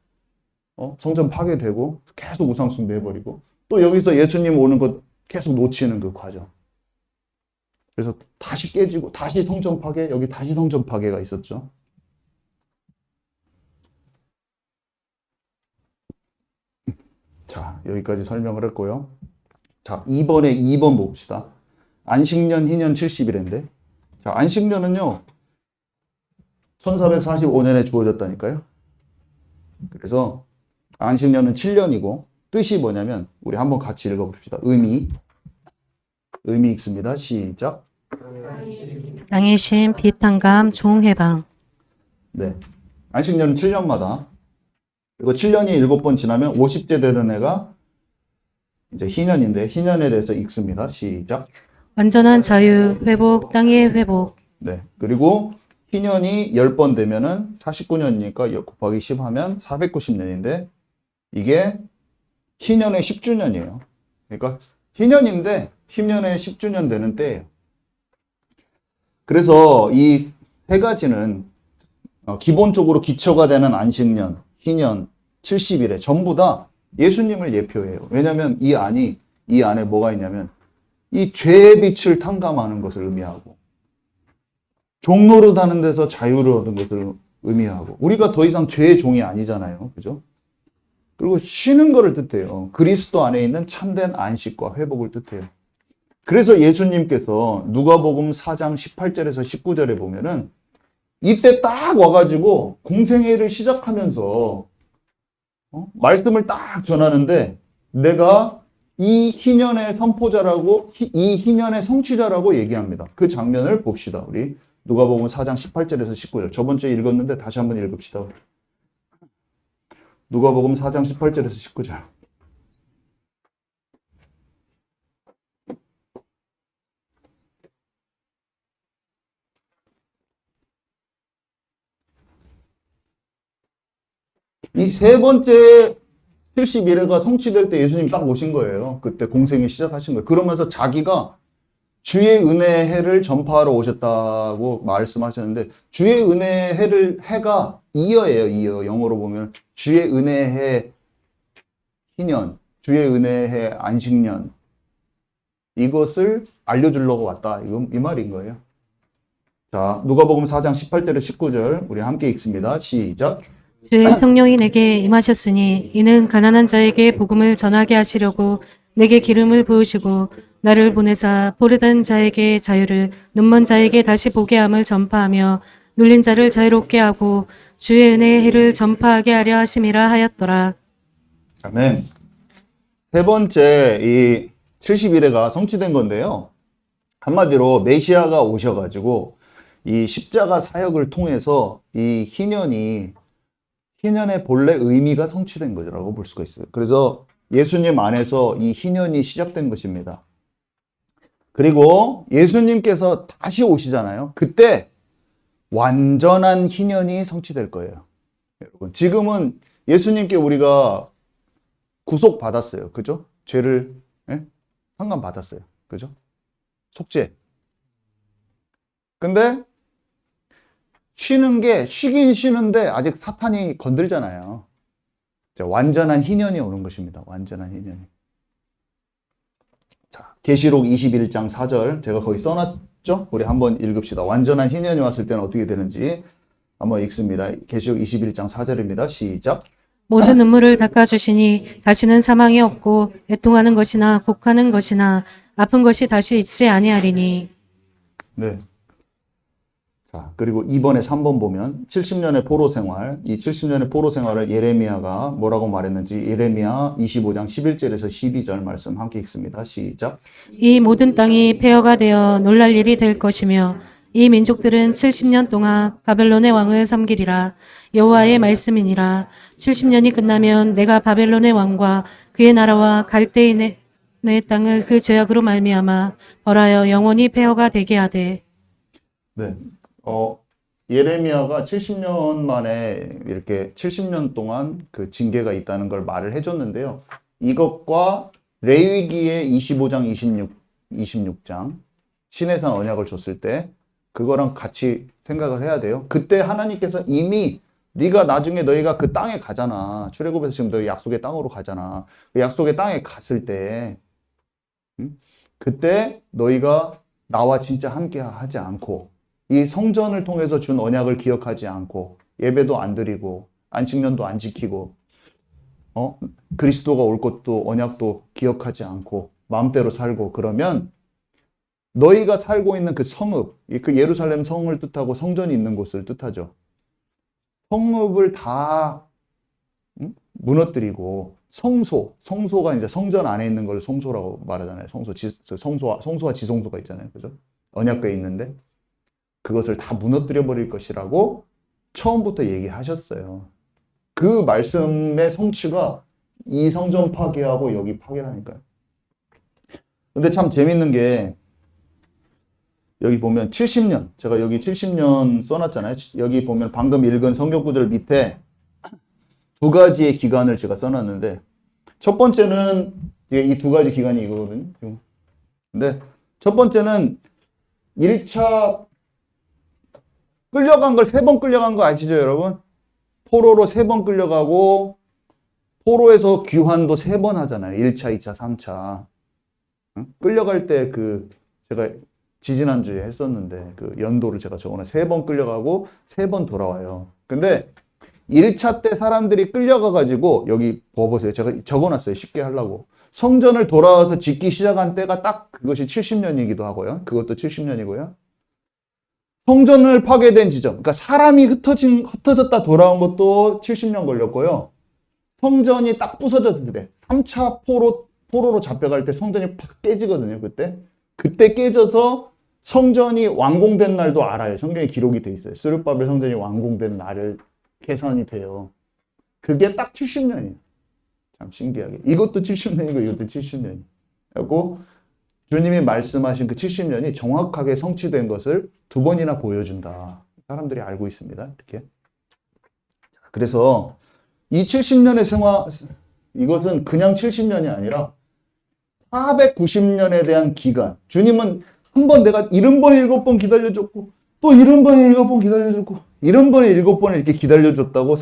성전 파괴되고 계속 우상 숭배해버리고 또 여기서 예수님 오는 것 계속 놓치는 그 과정. 그래서 다시 깨지고 다시 성전 파괴 여기 다시 성전 파괴가 있었죠. 자, 여기까지 설명을 했고요. 자, 이번에 2번 봅시다. 안식년 희년 70일인데 자, 안식년은요 1445년에 주어졌다니까요. 그래서 안식년은 7년이고 뜻이 뭐냐면 우리 한번 같이 읽어봅시다. 의미 의미 있습니다. 시작. 땅의 신, 비탄감, 종해방. 네. 안식년은 7년마다. 그리고 7년이 7번 지나면 50째 되는 애가 이제 희년인데, 희년에 대해서 읽습니다. 시작. 완전한 자유, 회복, 땅의 회복. 네. 그리고 희년이 10번 되면은 49년이니까 곱하기 10 하면 490년인데, 이게 희년의 10주년이에요. 그러니까 희년인데, 희년의 10주년 되는 때예요. 그래서 이 세 가지는 기본적으로 기초가 되는 안식년, 희년, 70일에 전부 다 예수님을 예표해요. 왜냐하면 이 안에 뭐가 있냐면 이 죄의 빛을 탕감하는 것을 의미하고 종로로 다는 데서 자유를 얻은 것을 의미하고 우리가 더 이상 죄의 종이 아니잖아요. 그죠? 그리고 쉬는 것을 뜻해요. 그리스도 안에 있는 참된 안식과 회복을 뜻해요. 그래서 예수님께서 누가복음 4장 18절에서 19절에 보면은 이때 딱 와가지고 공생애를 시작하면서 말씀을 딱 전하는데 내가 이 희년의 선포자라고 이 희년의 성취자라고 얘기합니다. 그 장면을 봅시다. 우리 누가복음 4장 18절에서 19절. 저번 주에 읽었는데 다시 한번 읽읍시다. 누가복음 4장 18절에서 19절. 이 세 번째 71회가 성취될 때 예수님 딱 오신 거예요. 그때 공생이 시작하신 거예요. 그러면서 자기가 주의 은혜의 해를 전파하러 오셨다고 말씀하셨는데 주의 은혜의 해가 이어예요. 이어. 영어로 보면 주의 은혜의 해 희년, 주의 은혜의 해 안식년 이것을 알려주려고 왔다. 이 말인 거예요. 자, 누가복음 4장 18절에 19절 우리 함께 읽습니다. 시작. 주의 성령이 내게 임하셨으니 이는 가난한 자에게 복음을 전하게 하시려고 내게 기름을 부으시고 나를 보내사 보르던 자에게 자유를 눈먼 자에게 다시 보게 함을 전파하며 눌린 자를 자유롭게 하고 주의 은혜의 해를 전파하게 하려 하심이라 하였더라. 아멘. 세 번째 이 71회가 성취된 건데요. 한마디로 메시아가 오셔가지고 이 십자가 사역을 통해서 이 희년의 본래 의미가 성취된 거라고 볼 수가 있어요. 그래서 예수님 안에서 이 희년이 시작된 것입니다. 그리고 예수님께서 다시 오시잖아요. 그때 완전한 희년이 성취될 거예요. 여러분, 지금은 예수님께 우리가 구속받았어요. 그죠? 죄를 상감받았어요. 그죠? 속죄. 근데 쉬긴 쉬는데 아직 사탄이 건들잖아요. 완전한 희년이 오는 것입니다. 완전한 희년이. 자, 계시록 21장 4절 제가 거기 써놨죠? 우리 한번 읽읍시다. 완전한 희년이 왔을 때는 어떻게 되는지 한번 읽습니다. 계시록 21장 4절입니다. 시작. 모든 눈물을 닦아주시니 다시는 사망이 없고 애통하는 것이나 곡하는 것이나 아픈 것이 다시 있지 아니하리니. 네. 자, 그리고 이번에 3번 보면 70년의 포로 생활, 이 70년의 포로 생활을 예레미야가 뭐라고 말했는지 예레미야 25장 11절에서 12절 말씀 함께 읽습니다. 시작. 이 모든 땅이 폐허가 되어 놀랄 일이 될 것이며 이 민족들은 70년 동안 바벨론의 왕을 섬기리라. 여호와의 말씀이니라. 70년이 끝나면 내가 바벨론의 왕과 그의 나라와 갈대인의 땅을 그 죄악으로 말미암아 벌하여 영원히 폐허가 되게 하되. 네. 예레미야가 70년 만에 이렇게 70년 동안 그 징계가 있다는 걸 말을 해줬는데요. 이것과 레위기의 25장, 26장 시내산 언약을 줬을 때 그거랑 같이 생각을 해야 돼요. 그때 하나님께서 이미 네가 나중에 너희가 그 땅에 가잖아. 출애굽에서 지금 너희 약속의 땅으로 가잖아. 그 약속의 땅에 갔을 때 그때 너희가 나와 진짜 함께 하지 않고 이 성전을 통해서 준 언약을 기억하지 않고 예배도 안 드리고 안식년도 안 지키고 그리스도가 올 것도 언약도 기억하지 않고 마음대로 살고 그러면 너희가 살고 있는 그 성읍, 그 예루살렘 성을 뜻하고 성전이 있는 곳을 뜻하죠. 성읍을 다 무너뜨리고 성소가 이제 성전 안에 있는 걸 성소라고 말하잖아요. 성소와 지성소가 있잖아요. 그죠? 언약궤에 있는데 그것을 다 무너뜨려 버릴 것이라고 처음부터 얘기하셨어요. 그 말씀의 성취가 이 성전 파괴하고 여기 파괴라니까요. 근데 참 재밌는 게 여기 보면 70년, 제가 여기 70년 써놨잖아요. 여기 보면 방금 읽은 성경 구절 밑에 두 가지의 기간을 제가 써놨는데 첫 번째는 이 두 가지 기간이 이거거든요. 근데 첫 번째는 1차 끌려간 걸 3번 끌려간 거 아시죠, 여러분? 포로로 3번 끌려가고 포로에서 귀환도 3번 하잖아요. 1차, 2차, 3차. 끌려갈 때 제가 지지난주에 했었는데 그 연도를 제가 적어놔 3번 끌려가고 3번 돌아와요. 근데 1차 때 사람들이 끌려가가지고 여기 봐보세요. 제가 적어놨어요. 쉽게 하려고. 성전을 돌아와서 짓기 시작한 때가 딱 그것이 70년이기도 하고요. 그것도 70년이고요. 성전을 파괴된 지점, 그러니까 사람이 흩어졌다 돌아온 것도 70년 걸렸고요. 성전이 딱 부서졌을 때, 3차 포로로 잡혀갈 때 성전이 팍 깨지거든요, 그때. 그때 깨져서 성전이 완공된 날도 알아요. 성경에 기록이 돼 있어요. 스룹바벨 성전이 완공된 날을 계산이 돼요. 그게 딱 70년이에요. 참 신기하게. 이것도 70년이고 이것도 70년이에요. 그리고 주님이 말씀하신 그 70년이 정확하게 성취된 것을 2번이나 보여준다. 사람들이 알고 있습니다. 이렇게. 그래서 이 70년의 생활, 이것은 그냥 70년이 아니라 490년에 대한 기간. 주님은 한 번 내가 70번에 7번 기다려줬고, 또 70번에 7번 기다려줬고, 70번에 7번을 이렇게 기다려줬다고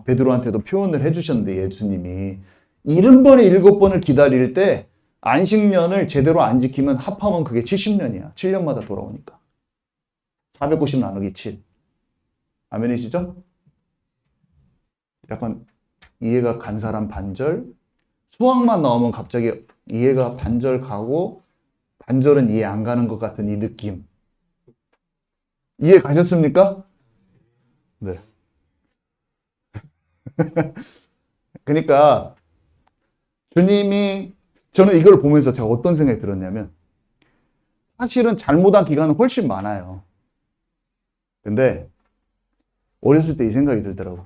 베드로한테도 표현을 해주셨는데, 예수님이 70번에 7번을 기다릴 때 안식년을 제대로 안 지키면 합하면 그게 70년이야. 7년마다 돌아오니까. 490 나누기 7. 아멘이시죠? 약간 이해가 간 사람 반절, 수학만 나오면 갑자기 이해가 반절 가고 반절은 이해 안 가는 것 같은 이 느낌. 이해 가셨습니까? 네. 그러니까 주님이, 저는 이걸 보면서 제가 어떤 생각이 들었냐면 사실은 잘못한 기간은 훨씬 많아요. 근데 어렸을 때 이 생각이 들더라고.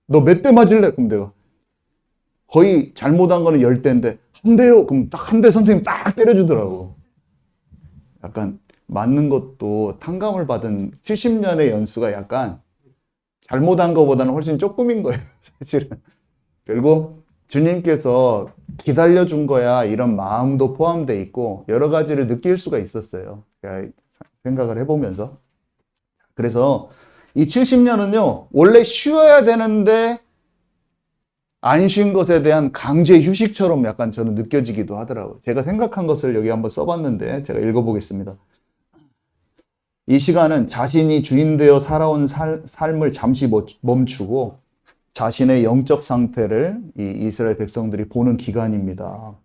너 몇 대 맞을래? 그럼 내가 거의 잘못한 거는 10대인데 한 대요? 그럼 딱 한 대 선생님 딱 때려주더라고. 약간 맞는 것도 탕감을 받은 70년의 연수가 약간 잘못한 것보다는 훨씬 조금인 거예요. 사실은. 결국 주님께서 기다려준 거야 이런 마음도 포함되어 있고 여러 가지를 느낄 수가 있었어요. 제가 생각을 해보면서. 그래서 이 70년은요 원래 쉬어야 되는데 안 쉰 것에 대한 강제 휴식처럼 약간 저는 느껴지기도 하더라고요. 제가 생각한 것을 여기 한번 써봤는데 제가 읽어보겠습니다. 이 시간은 자신이 주인 되어 살아온 삶을 잠시 멈추고 자신의 영적 상태를 이 이스라엘 백성들이 보는 기간입니다.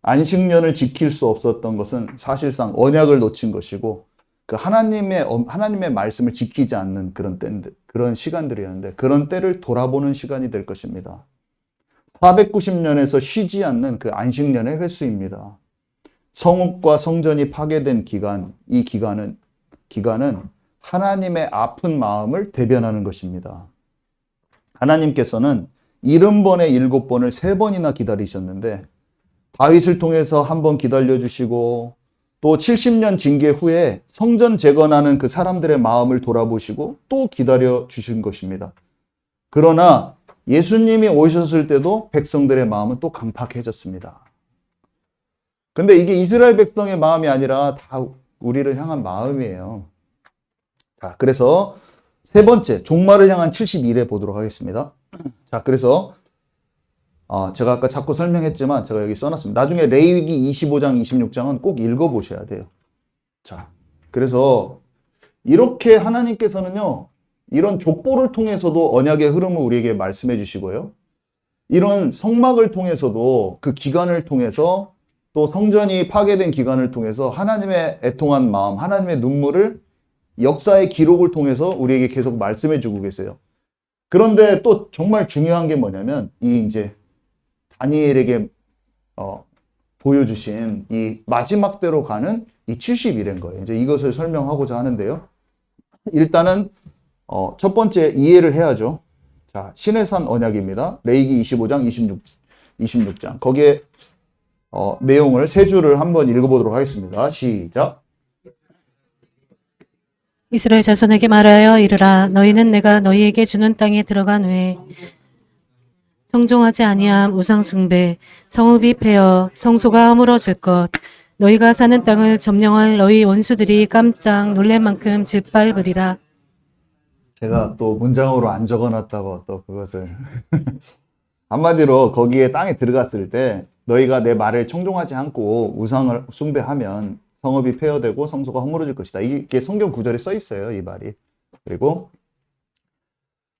안식년을 지킬 수 없었던 것은 사실상 언약을 놓친 것이고 그 하나님의 말씀을 지키지 않는 그런 시간들이었는데 그런 때를 돌아보는 시간이 될 것입니다. 490년에서 쉬지 않는 그 안식년의 횟수입니다. 성읍과 성전이 파괴된 기간, 이 기간은 하나님의 아픈 마음을 대변하는 것입니다. 하나님께서는 70번에 7번을 3번이나 기다리셨는데 다윗을 통해서 한 번 기다려주시고 또 70년 징계 후에 성전 재건하는 그 사람들의 마음을 돌아보시고 또 기다려주신 것입니다. 그러나 예수님이 오셨을 때도 백성들의 마음은 또 강팍해졌습니다. 근데 이게 이스라엘 백성의 마음이 아니라 다 우리를 향한 마음이에요. 자, 그래서 세 번째, 종말을 향한 72례 보도록 하겠습니다. 자, 그래서 제가 아까 자꾸 설명했지만 제가 여기 써놨습니다. 나중에 레위기 25장, 26장은 꼭 읽어보셔야 돼요. 자, 그래서 이렇게 하나님께서는요, 이런 족보를 통해서도 언약의 흐름을 우리에게 말씀해 주시고요. 이런 성막을 통해서도 그 기간을 통해서 또 성전이 파괴된 기간을 통해서 하나님의 애통한 마음, 하나님의 눈물을 역사의 기록을 통해서 우리에게 계속 말씀해 주고 계세요. 그런데 또 정말 중요한 게 뭐냐면 이 이제 다니엘에게 보여주신 이 마지막 때로 가는 이 70일인 거예요. 이제 이것을 설명하고자 하는데요. 일단은 첫 번째 이해를 해야죠. 자, 시내산 언약입니다. 레위기 25장 26장. 거기에 내용을 세 줄을 한번 읽어보도록 하겠습니다. 시작. 이스라엘 자손에게 말하여 이르라. 너희는 내가 너희에게 주는 땅에 들어간 후에 성종하지 아니함 우상 숭배, 성읍이 패어 성소가 허물어질 것, 너희가 사는 땅을 점령할 너희 원수들이 깜짝 놀랄 만큼 짓밟으리라. 제가 또 문장으로 안 적어놨다고 또 그것을 한마디로 거기에 땅에 들어갔을 때 너희가 내 말을 청종하지 않고 우상을 숭배하면 성읍이 폐허되고 성소가 허물어질 것이다. 이게 성경 구절에 써 있어요, 이 말이. 그리고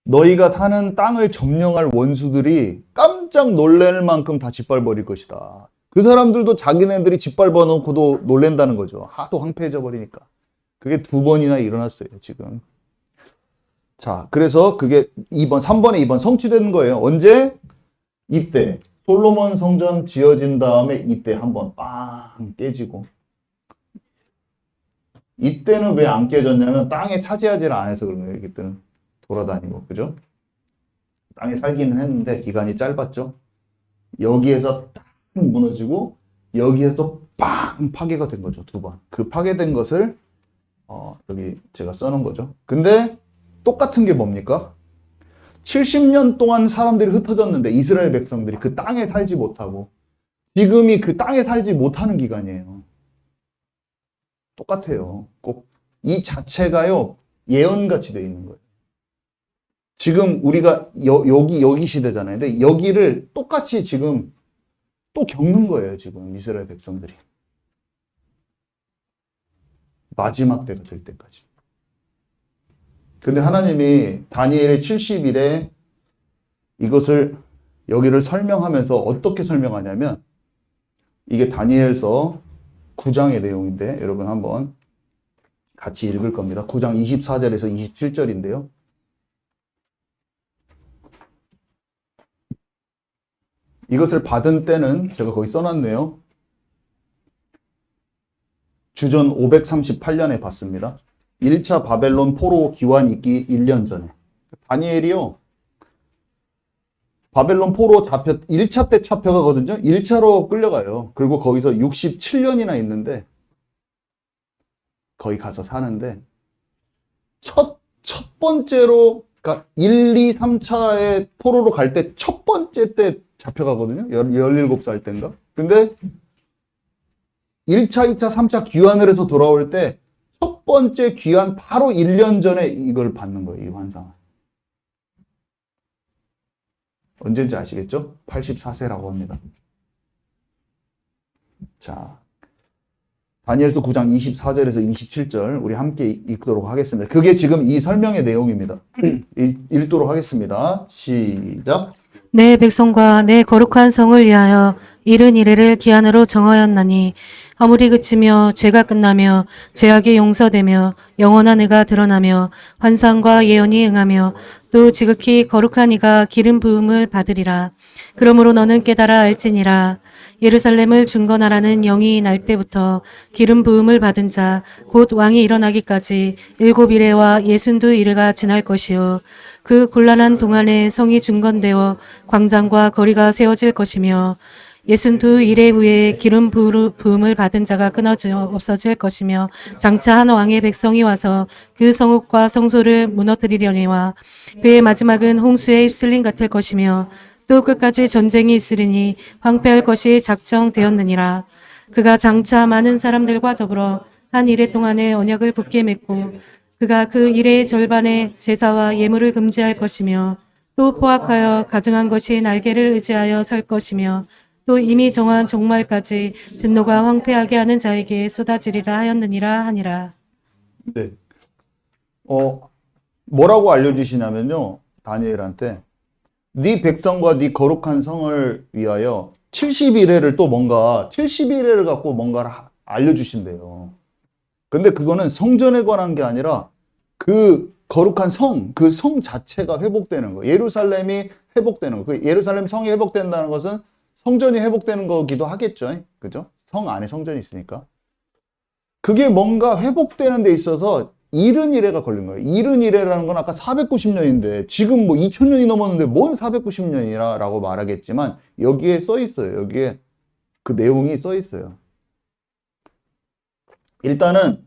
너희가 사는 땅을 점령할 원수들이 깜짝 놀랄 만큼 다 짓밟아버릴 것이다. 그 사람들도 자기네들이 짓밟아 놓고도 놀란다는 거죠. 하도 황폐해져 버리니까. 그게 2번이나 일어났어요, 지금. 자, 그래서 그게 3번에 2번 성취되는 거예요. 언제? 이때. 솔로몬 성전 지어진 다음에 이때 한번 빵 깨지고. 이때는 왜 안 깨졌냐면 땅에 차지하지를 안 해서 그런 거예요. 이때는 돌아다니고, 그죠? 땅에 살기는 했는데 기간이 짧았죠. 여기에서 딱 무너지고 여기에서 또 빵 파괴가 된 거죠. 2번. 그 파괴된 것을 여기 제가 써놓은 거죠. 근데 똑같은 게 뭡니까? 70년 동안 사람들이 흩어졌는데 이스라엘 백성들이 그 땅에 살지 못하고 지금이 그 땅에 살지 못하는 기간이에요. 똑같아요. 꼭 이 자체가요 예언같이 돼 있는 거예요. 지금 우리가 여기 시대잖아요. 근데 여기를 똑같이 지금 또 겪는 거예요. 지금 이스라엘 백성들이 마지막 때가 될 때까지. 근데 하나님이 다니엘의 70일에 이것을 여기를 설명하면서 어떻게 설명하냐면 이게 다니엘서 9장의 내용인데 여러분 한번 같이 읽을 겁니다. 9장 24절에서 27절인데요. 이것을 받은 때는 제가 거기 써놨네요. 주전 538년에 받습니다. 1차 바벨론 포로 기환 있기 1년 전에. 다니엘이요. 바벨론 포로 1차 때 잡혀가거든요. 1차로 끌려가요. 그리고 거기서 67년이나 있는데 거기 가서 사는데 첫 번째로 그러니까 1, 2, 3차에 포로로 갈 때 첫 번째 때 잡혀가거든요. 17살 때인가. 근데 1차, 2차, 3차 귀환을 해서 돌아올 때 첫 번째 귀환 바로 1년 전에 이걸 받는 거예요. 이 환상을. 언제인지 아시겠죠? 84세라고 합니다. 자, 다니엘서 9장 24절에서 27절 우리 함께 읽도록 하겠습니다. 그게 지금 이 설명의 내용입니다. 읽도록 하겠습니다. 시작. 내 백성과 내 거룩한 성을 위하여 이른 이래를 기한으로 정하였나니 허물이 그치며 죄가 끝나며 죄악이 용서되며 영원한 의가 드러나며 환상과 예언이 응하며 또 지극히 거룩한 이가 기름 부음을 받으리라. 그러므로 너는 깨달아 알지니라. 예루살렘을 중건하라는 영이 날 때부터 기름 부음을 받은 자 곧 왕이 일어나기까지 7이레와 62이레가 지날 것이요 그 곤란한 동안에 성이 중건되어 광장과 거리가 세워질 것이며 62이레 후에 기름 부음을 받은 자가 끊어져 없어질 것이며 장차 한 왕의 백성이 와서 그 성읍과 성소를 무너뜨리려니와 그의 마지막은 홍수에 휩쓸림 같을 것이며 또 끝까지 전쟁이 있으리니 황폐할 것이 작정되었느니라. 그가 장차 많은 사람들과 더불어 한 이레 동안의 언약을 굳게 맺고 그가 그 이레의 절반의 제사와 예물을 금지할 것이며 또 포악하여 가증한 것이 날개를 의지하여 설 것이며 또 이미 정한 종말까지 진노가 황폐하게 하는 자에게 쏟아지리라 하였느니라 하니라. 네. 뭐라고 알려주시냐면요. 다니엘한테 네 백성과 네 거룩한 성을 위하여 70일을 또 뭔가 70일을 갖고 뭔가를 알려주신대요. 근데 그거는 성전에 관한 게 아니라 그 거룩한 성, 그 성 자체가 회복되는 거. 예루살렘이 회복되는 거. 그 예루살렘 성이 회복된다는 것은 성전이 회복되는 거기도 하겠죠. 그죠? 성 안에 성전이 있으니까. 그게 뭔가 회복되는 데 있어서 이른 이래가 걸린 거예요. 이른 이래라는 건 아까 490년인데 지금 뭐 2000년이 넘었는데 뭔 490년이라고 말하겠지만 여기에 써 있어요. 여기에 그 내용이 써 있어요. 일단은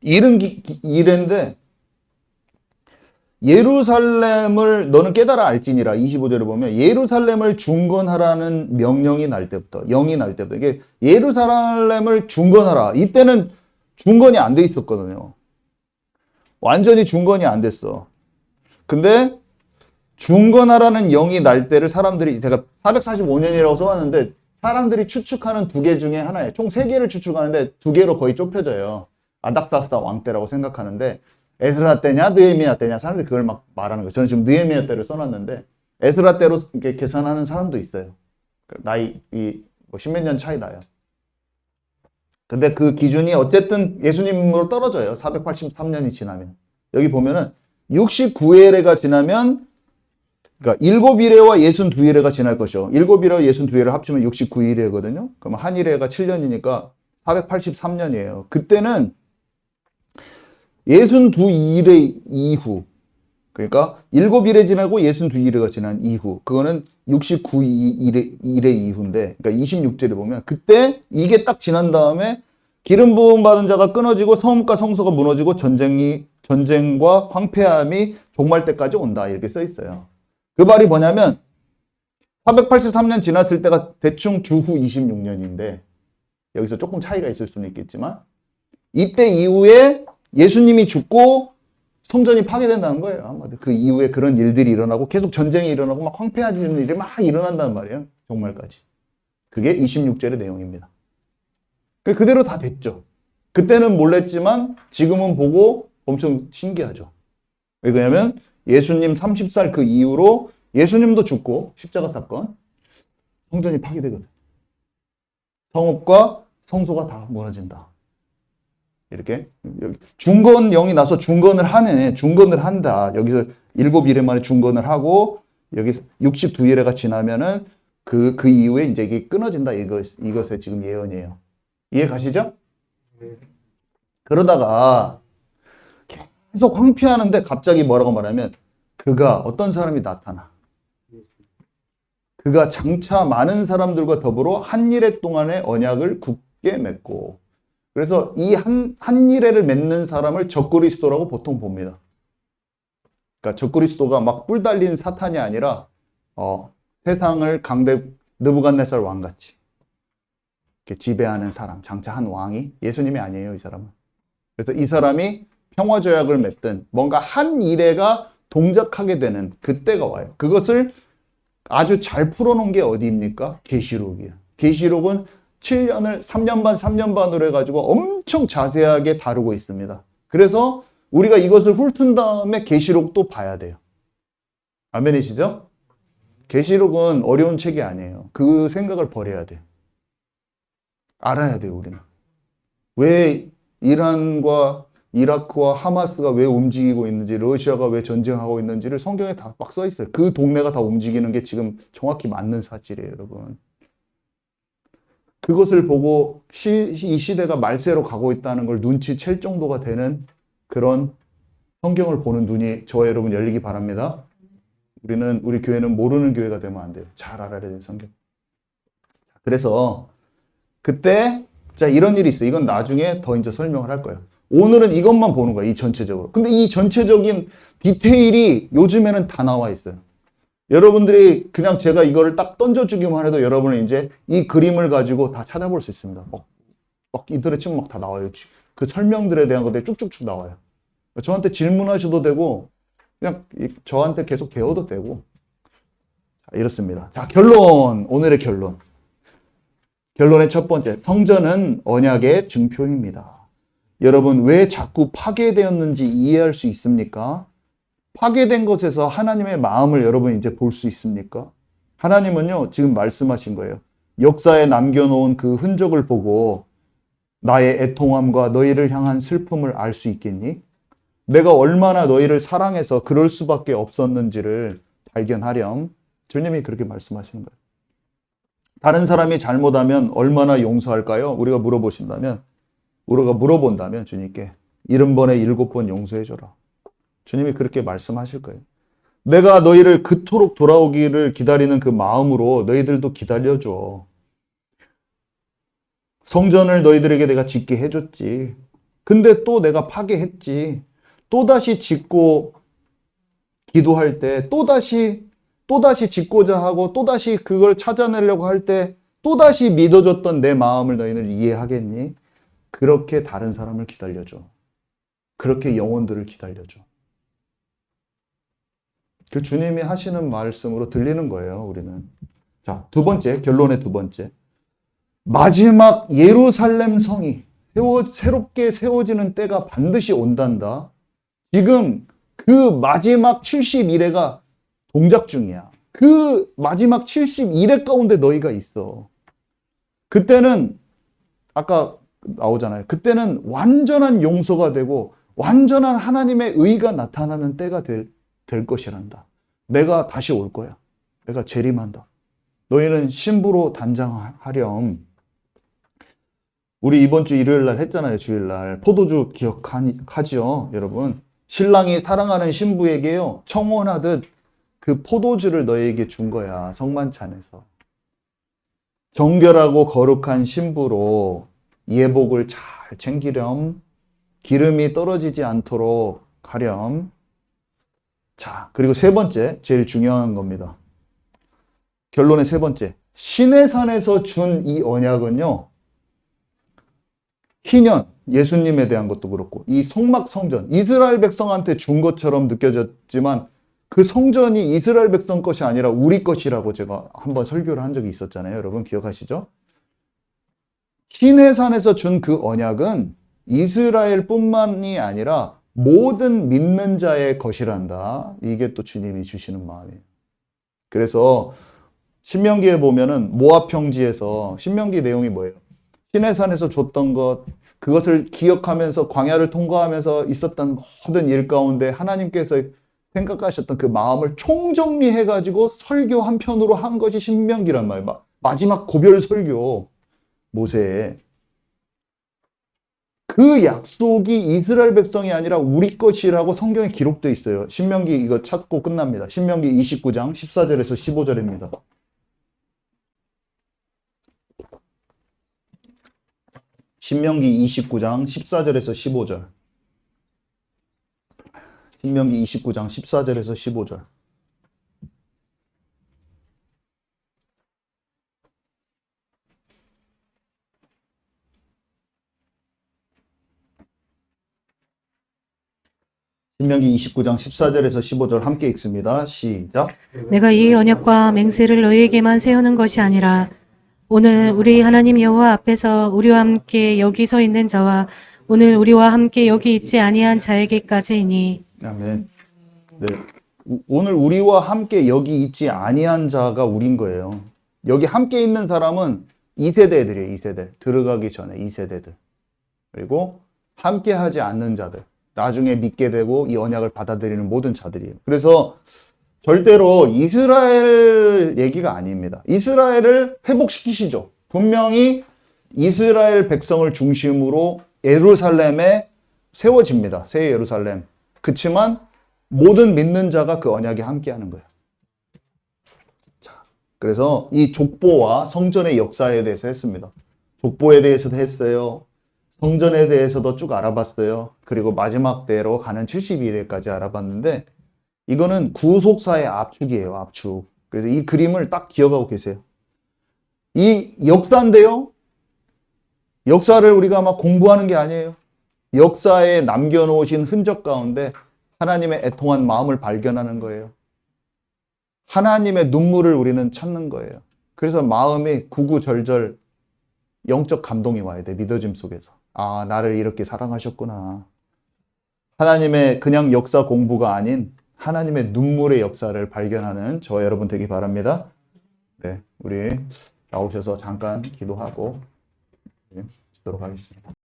이른 이래인데 예루살렘을 너는 깨달아 알지니라 25절에 보면 예루살렘을 중건하라는 명령이 날 때부터 영이 날 때부터 이게 예루살렘을 중건하라. 이때는 중건이 안 돼 있었거든요. 완전히 중건이 안 됐어. 근데 중건하라는 영이 날 때를 사람들이 제가 445년이라고 써왔는데 사람들이 추측하는 두 개 중에 하나예요. 총 3개를 추측하는데 2개로 거의 좁혀져요. 아닥사스다 왕 때라고 생각하는데 에스라 때냐 느헤미야 때냐 사람들이 그걸 막 말하는 거예요. 저는 지금 느헤미야 때를 써놨는데 에스라 때로 이렇게 계산하는 사람도 있어요. 나이 뭐 10몇 년 차이 나요. 근데 그 기준이 어쨌든 예수님으로 떨어져요. 483년이 지나면. 여기 보면은 69일에가 지나면 그러니까 7일에와 62일에가 지날 것이요. 7일에와 62일을 합치면 69일이거든요. 그럼 한 일에가 7년이니까 483년이에요. 그때는 62일의 이후, 그러니까 7일에 지나고 62일에가 지난 이후, 그거는 69일의 이후인데, 그러니까 26절에 보면 그때 이게 딱 지난 다음에 기름 부음 받은 자가 끊어지고 성읍과 성소가 무너지고 전쟁과 황폐함이 종말 때까지 온다 이렇게 써 있어요. 그 말이 뭐냐면 483년 지났을 때가 대충 주후 26년인데 여기서 조금 차이가 있을 수는 있겠지만 이때 이후에 예수님이 죽고 성전이 파괴된다는 거예요. 한마디로. 그 이후에 그런 일들이 일어나고 계속 전쟁이 일어나고 막 황폐해지는 일이 막 일어난단 말이에요. 종말까지. 그게 26절의 내용입니다. 그대로 다 됐죠. 그때는 몰랐지만 지금은 보고 엄청 신기하죠. 왜냐하면 예수님 30살 그 이후로 예수님도 죽고 십자가 사건, 성전이 파괴되거든. 성읍과 성소가 다 무너진다. 이렇게 중건영이 나서 중건을 하네. 중건을 한다. 여기서 7일에 만에 중건을 하고 여기 62일에가 지나면은 그 이후에 이제 이게 끊어진다. 이것의 지금 예언이에요. 이해 가시죠? 그러다가 계속 황폐하는데 갑자기 뭐라고 말하면 그가 어떤 사람이 나타나. 그가 장차 많은 사람들과 더불어 한 일해 동안의 언약을 굳게 맺고 그래서 이 한 일해를 맺는 사람을 적그리스도라고 보통 봅니다. 그러니까 적그리스도가 막 뿔 달린 사탄이 아니라 세상을 강대 느부갓네살 왕같이 이렇게 지배하는 사람, 장차 한 왕이 예수님이 아니에요, 이 사람은. 그래서 이 사람이 평화조약을 맺든 뭔가 한 일해가 동작하게 되는 그때가 와요. 그것을 아주 잘 풀어놓은 게 어디입니까? 계시록이에요. 계시록은 3년 반으로 해가지고 엄청 자세하게 다루고 있습니다. 그래서 우리가 이것을 훑은 다음에 계시록도 봐야 돼요. 아멘이시죠? 계시록은 어려운 책이 아니에요. 그 생각을 버려야 돼요. 알아야 돼요, 우리는. 왜 이란과 이라크와 하마스가 왜 움직이고 있는지, 러시아가 왜 전쟁하고 있는지를 성경에 다 막 써 있어요. 그 동네가 다 움직이는 게 지금 정확히 맞는 사실이에요, 여러분. 그것을 보고 이 시대가 말세로 가고 있다는 걸 눈치챌 정도가 되는 그런 성경을 보는 눈이 저와 여러분 열리기 바랍니다. 우리 교회는 모르는 교회가 되면 안 돼요. 잘 알아야 돼요, 성경. 그래서 그때 자 이런 일이 있어요. 이건 나중에 더 이제 설명을 할 거예요. 오늘은 이것만 보는 거예요. 이 전체적으로. 근데 이 전체적인 디테일이 요즘에는 다 나와 있어요. 여러분들이 그냥 제가 이거를 딱 던져주기만 해도 여러분은 이제 이 그림을 가지고 다 찾아볼 수 있습니다. 막 인터넷 치면 막 다 나와요. 그 설명들에 대한 것들이 쭉쭉쭉 나와요. 저한테 질문하셔도 되고 그냥 저한테 계속 배워도 되고. 자, 이렇습니다. 자, 결론. 오늘의 결론. 결론의 첫 번째. 성전은 언약의 증표입니다. 여러분 왜 자꾸 파괴되었는지 이해할 수 있습니까? 파괴된 것에서 하나님의 마음을 여러분 이제 볼 수 있습니까? 하나님은요 지금 말씀하신 거예요. 역사에 남겨놓은 그 흔적을 보고 나의 애통함과 너희를 향한 슬픔을 알 수 있겠니? 내가 얼마나 너희를 사랑해서 그럴 수밖에 없었는지를 발견하렴. 주님이 그렇게 말씀하시는 거예요. 다른 사람이 잘못하면 얼마나 용서할까요? 우리가 물어본다면 주님께 70번에 7번 용서해줘라. 주님이 그렇게 말씀하실 거예요. 내가 너희를 그토록 돌아오기를 기다리는 그 마음으로 너희들도 기다려줘. 성전을 너희들에게 내가 짓게 해줬지. 근데 또 내가 파괴했지. 또다시 짓고 기도할 때 또다시 짓고자 하고 또다시 그걸 찾아내려고 할 때 또다시 믿어줬던 내 마음을 너희는 이해하겠니? 그렇게 다른 사람을 기다려줘. 그렇게 영혼들을 기다려줘. 그 주님이 하시는 말씀으로 들리는 거예요, 우리는. 자, 두 번째, 결론의 두 번째. 마지막 예루살렘 성이 새롭게 세워지는 때가 반드시 온단다. 지금 그 마지막 70일회가 동작 중이야. 그 마지막 71회 가운데 너희가 있어. 그때는 아까 나오잖아요. 그때는 완전한 용서가 되고 완전한 하나님의 의가 나타나는 때가 될 것이란다. 내가 다시 올 거야. 내가 재림한다. 너희는 신부로 단장하렴. 우리 이번 주 일요일 날 했잖아요. 주일날. 포도주 기억하지요, 여러분. 신랑이 사랑하는 신부에게요, 청혼하듯 그 포도주를 너희에게 준 거야. 성만찬에서. 정결하고 거룩한 신부로 예복을 잘 챙기렴. 기름이 떨어지지 않도록 하렴. 자, 그리고 세 번째, 제일 중요한 겁니다. 결론의 세 번째. 시내산에서 준 이 언약은요, 희년, 예수님에 대한 것도 그렇고, 이 성막 성전, 이스라엘 백성한테 준 것처럼 느껴졌지만, 그 성전이 이스라엘 백성 것이 아니라 우리 것이라고 제가 한번 설교를 한 적이 있었잖아요. 여러분 기억하시죠? 시내산에서 준 그 언약은 이스라엘 뿐만이 아니라 모든 믿는 자의 것이란다. 이게 또 주님이 주시는 마음이에요. 그래서 신명기에 보면은 모압 평지에서 신명기 내용이 뭐예요? 시내산에서 줬던 것, 그것을 기억하면서 광야를 통과하면서 있었던 모든 일 가운데 하나님께서 생각하셨던 그 마음을 총정리해가지고 설교 한 편으로 한 것이 신명기란 말이에요. 마지막 고별 설교, 모세의. 그 약속이 이스라엘 백성이 아니라 우리 것이라고 성경에 기록되어 있어요. 신명기 이거 찾고 끝납니다. 신명기 29장 14절에서 15절입니다. 신명기 29장 14절에서 15절. 신명기 29장 14절에서 15절. 신명기 29장 14절에서 15절 함께 읽습니다. 시작. 내가 이 언약과 맹세를 너희에게만 세우는 것이 아니라 오늘 우리 하나님 여호와 앞에서 우리와 함께 여기 서 있는 자와 오늘 우리와 함께 여기 있지 아니한 자에게까지이니. 아멘. 네. 오늘 우리와 함께 여기 있지 아니한 자가 우린 거예요. 여기 함께 있는 사람은 2세대 애들이에요. 2세대. 들어가기 전에 2세대들. 그리고 함께 하지 않는 자들. 나중에 믿게 되고 이 언약을 받아들이는 모든 자들이에요. 그래서 절대로 이스라엘 얘기가 아닙니다. 이스라엘을 회복시키시죠. 분명히 이스라엘 백성을 중심으로 예루살렘에 세워집니다. 새 예루살렘. 그치만 모든 믿는 자가 그 언약에 함께하는 거예요. 자, 그래서 이 족보와 성전의 역사에 대해서 했습니다. 족보에 대해서도 했어요. 성전에 대해서도 쭉 알아봤어요. 그리고 마지막 때로 가는 72일까지 알아봤는데 이거는 구속사의 압축이에요. 압축. 그래서 이 그림을 딱 기억하고 계세요. 이 역사인데요. 역사를 우리가 막 공부하는 게 아니에요. 역사에 남겨놓으신 흔적 가운데 하나님의 애통한 마음을 발견하는 거예요. 하나님의 눈물을 우리는 찾는 거예요. 그래서 마음이 구구절절 영적 감동이 와야 돼. 믿어짐 속에서. 아, 나를 이렇게 사랑하셨구나. 하나님의 그냥 역사 공부가 아닌 하나님의 눈물의 역사를 발견하는 저와 여러분 되기 바랍니다. 네, 우리 나오셔서 잠깐 기도하고 하도록 하겠습니다.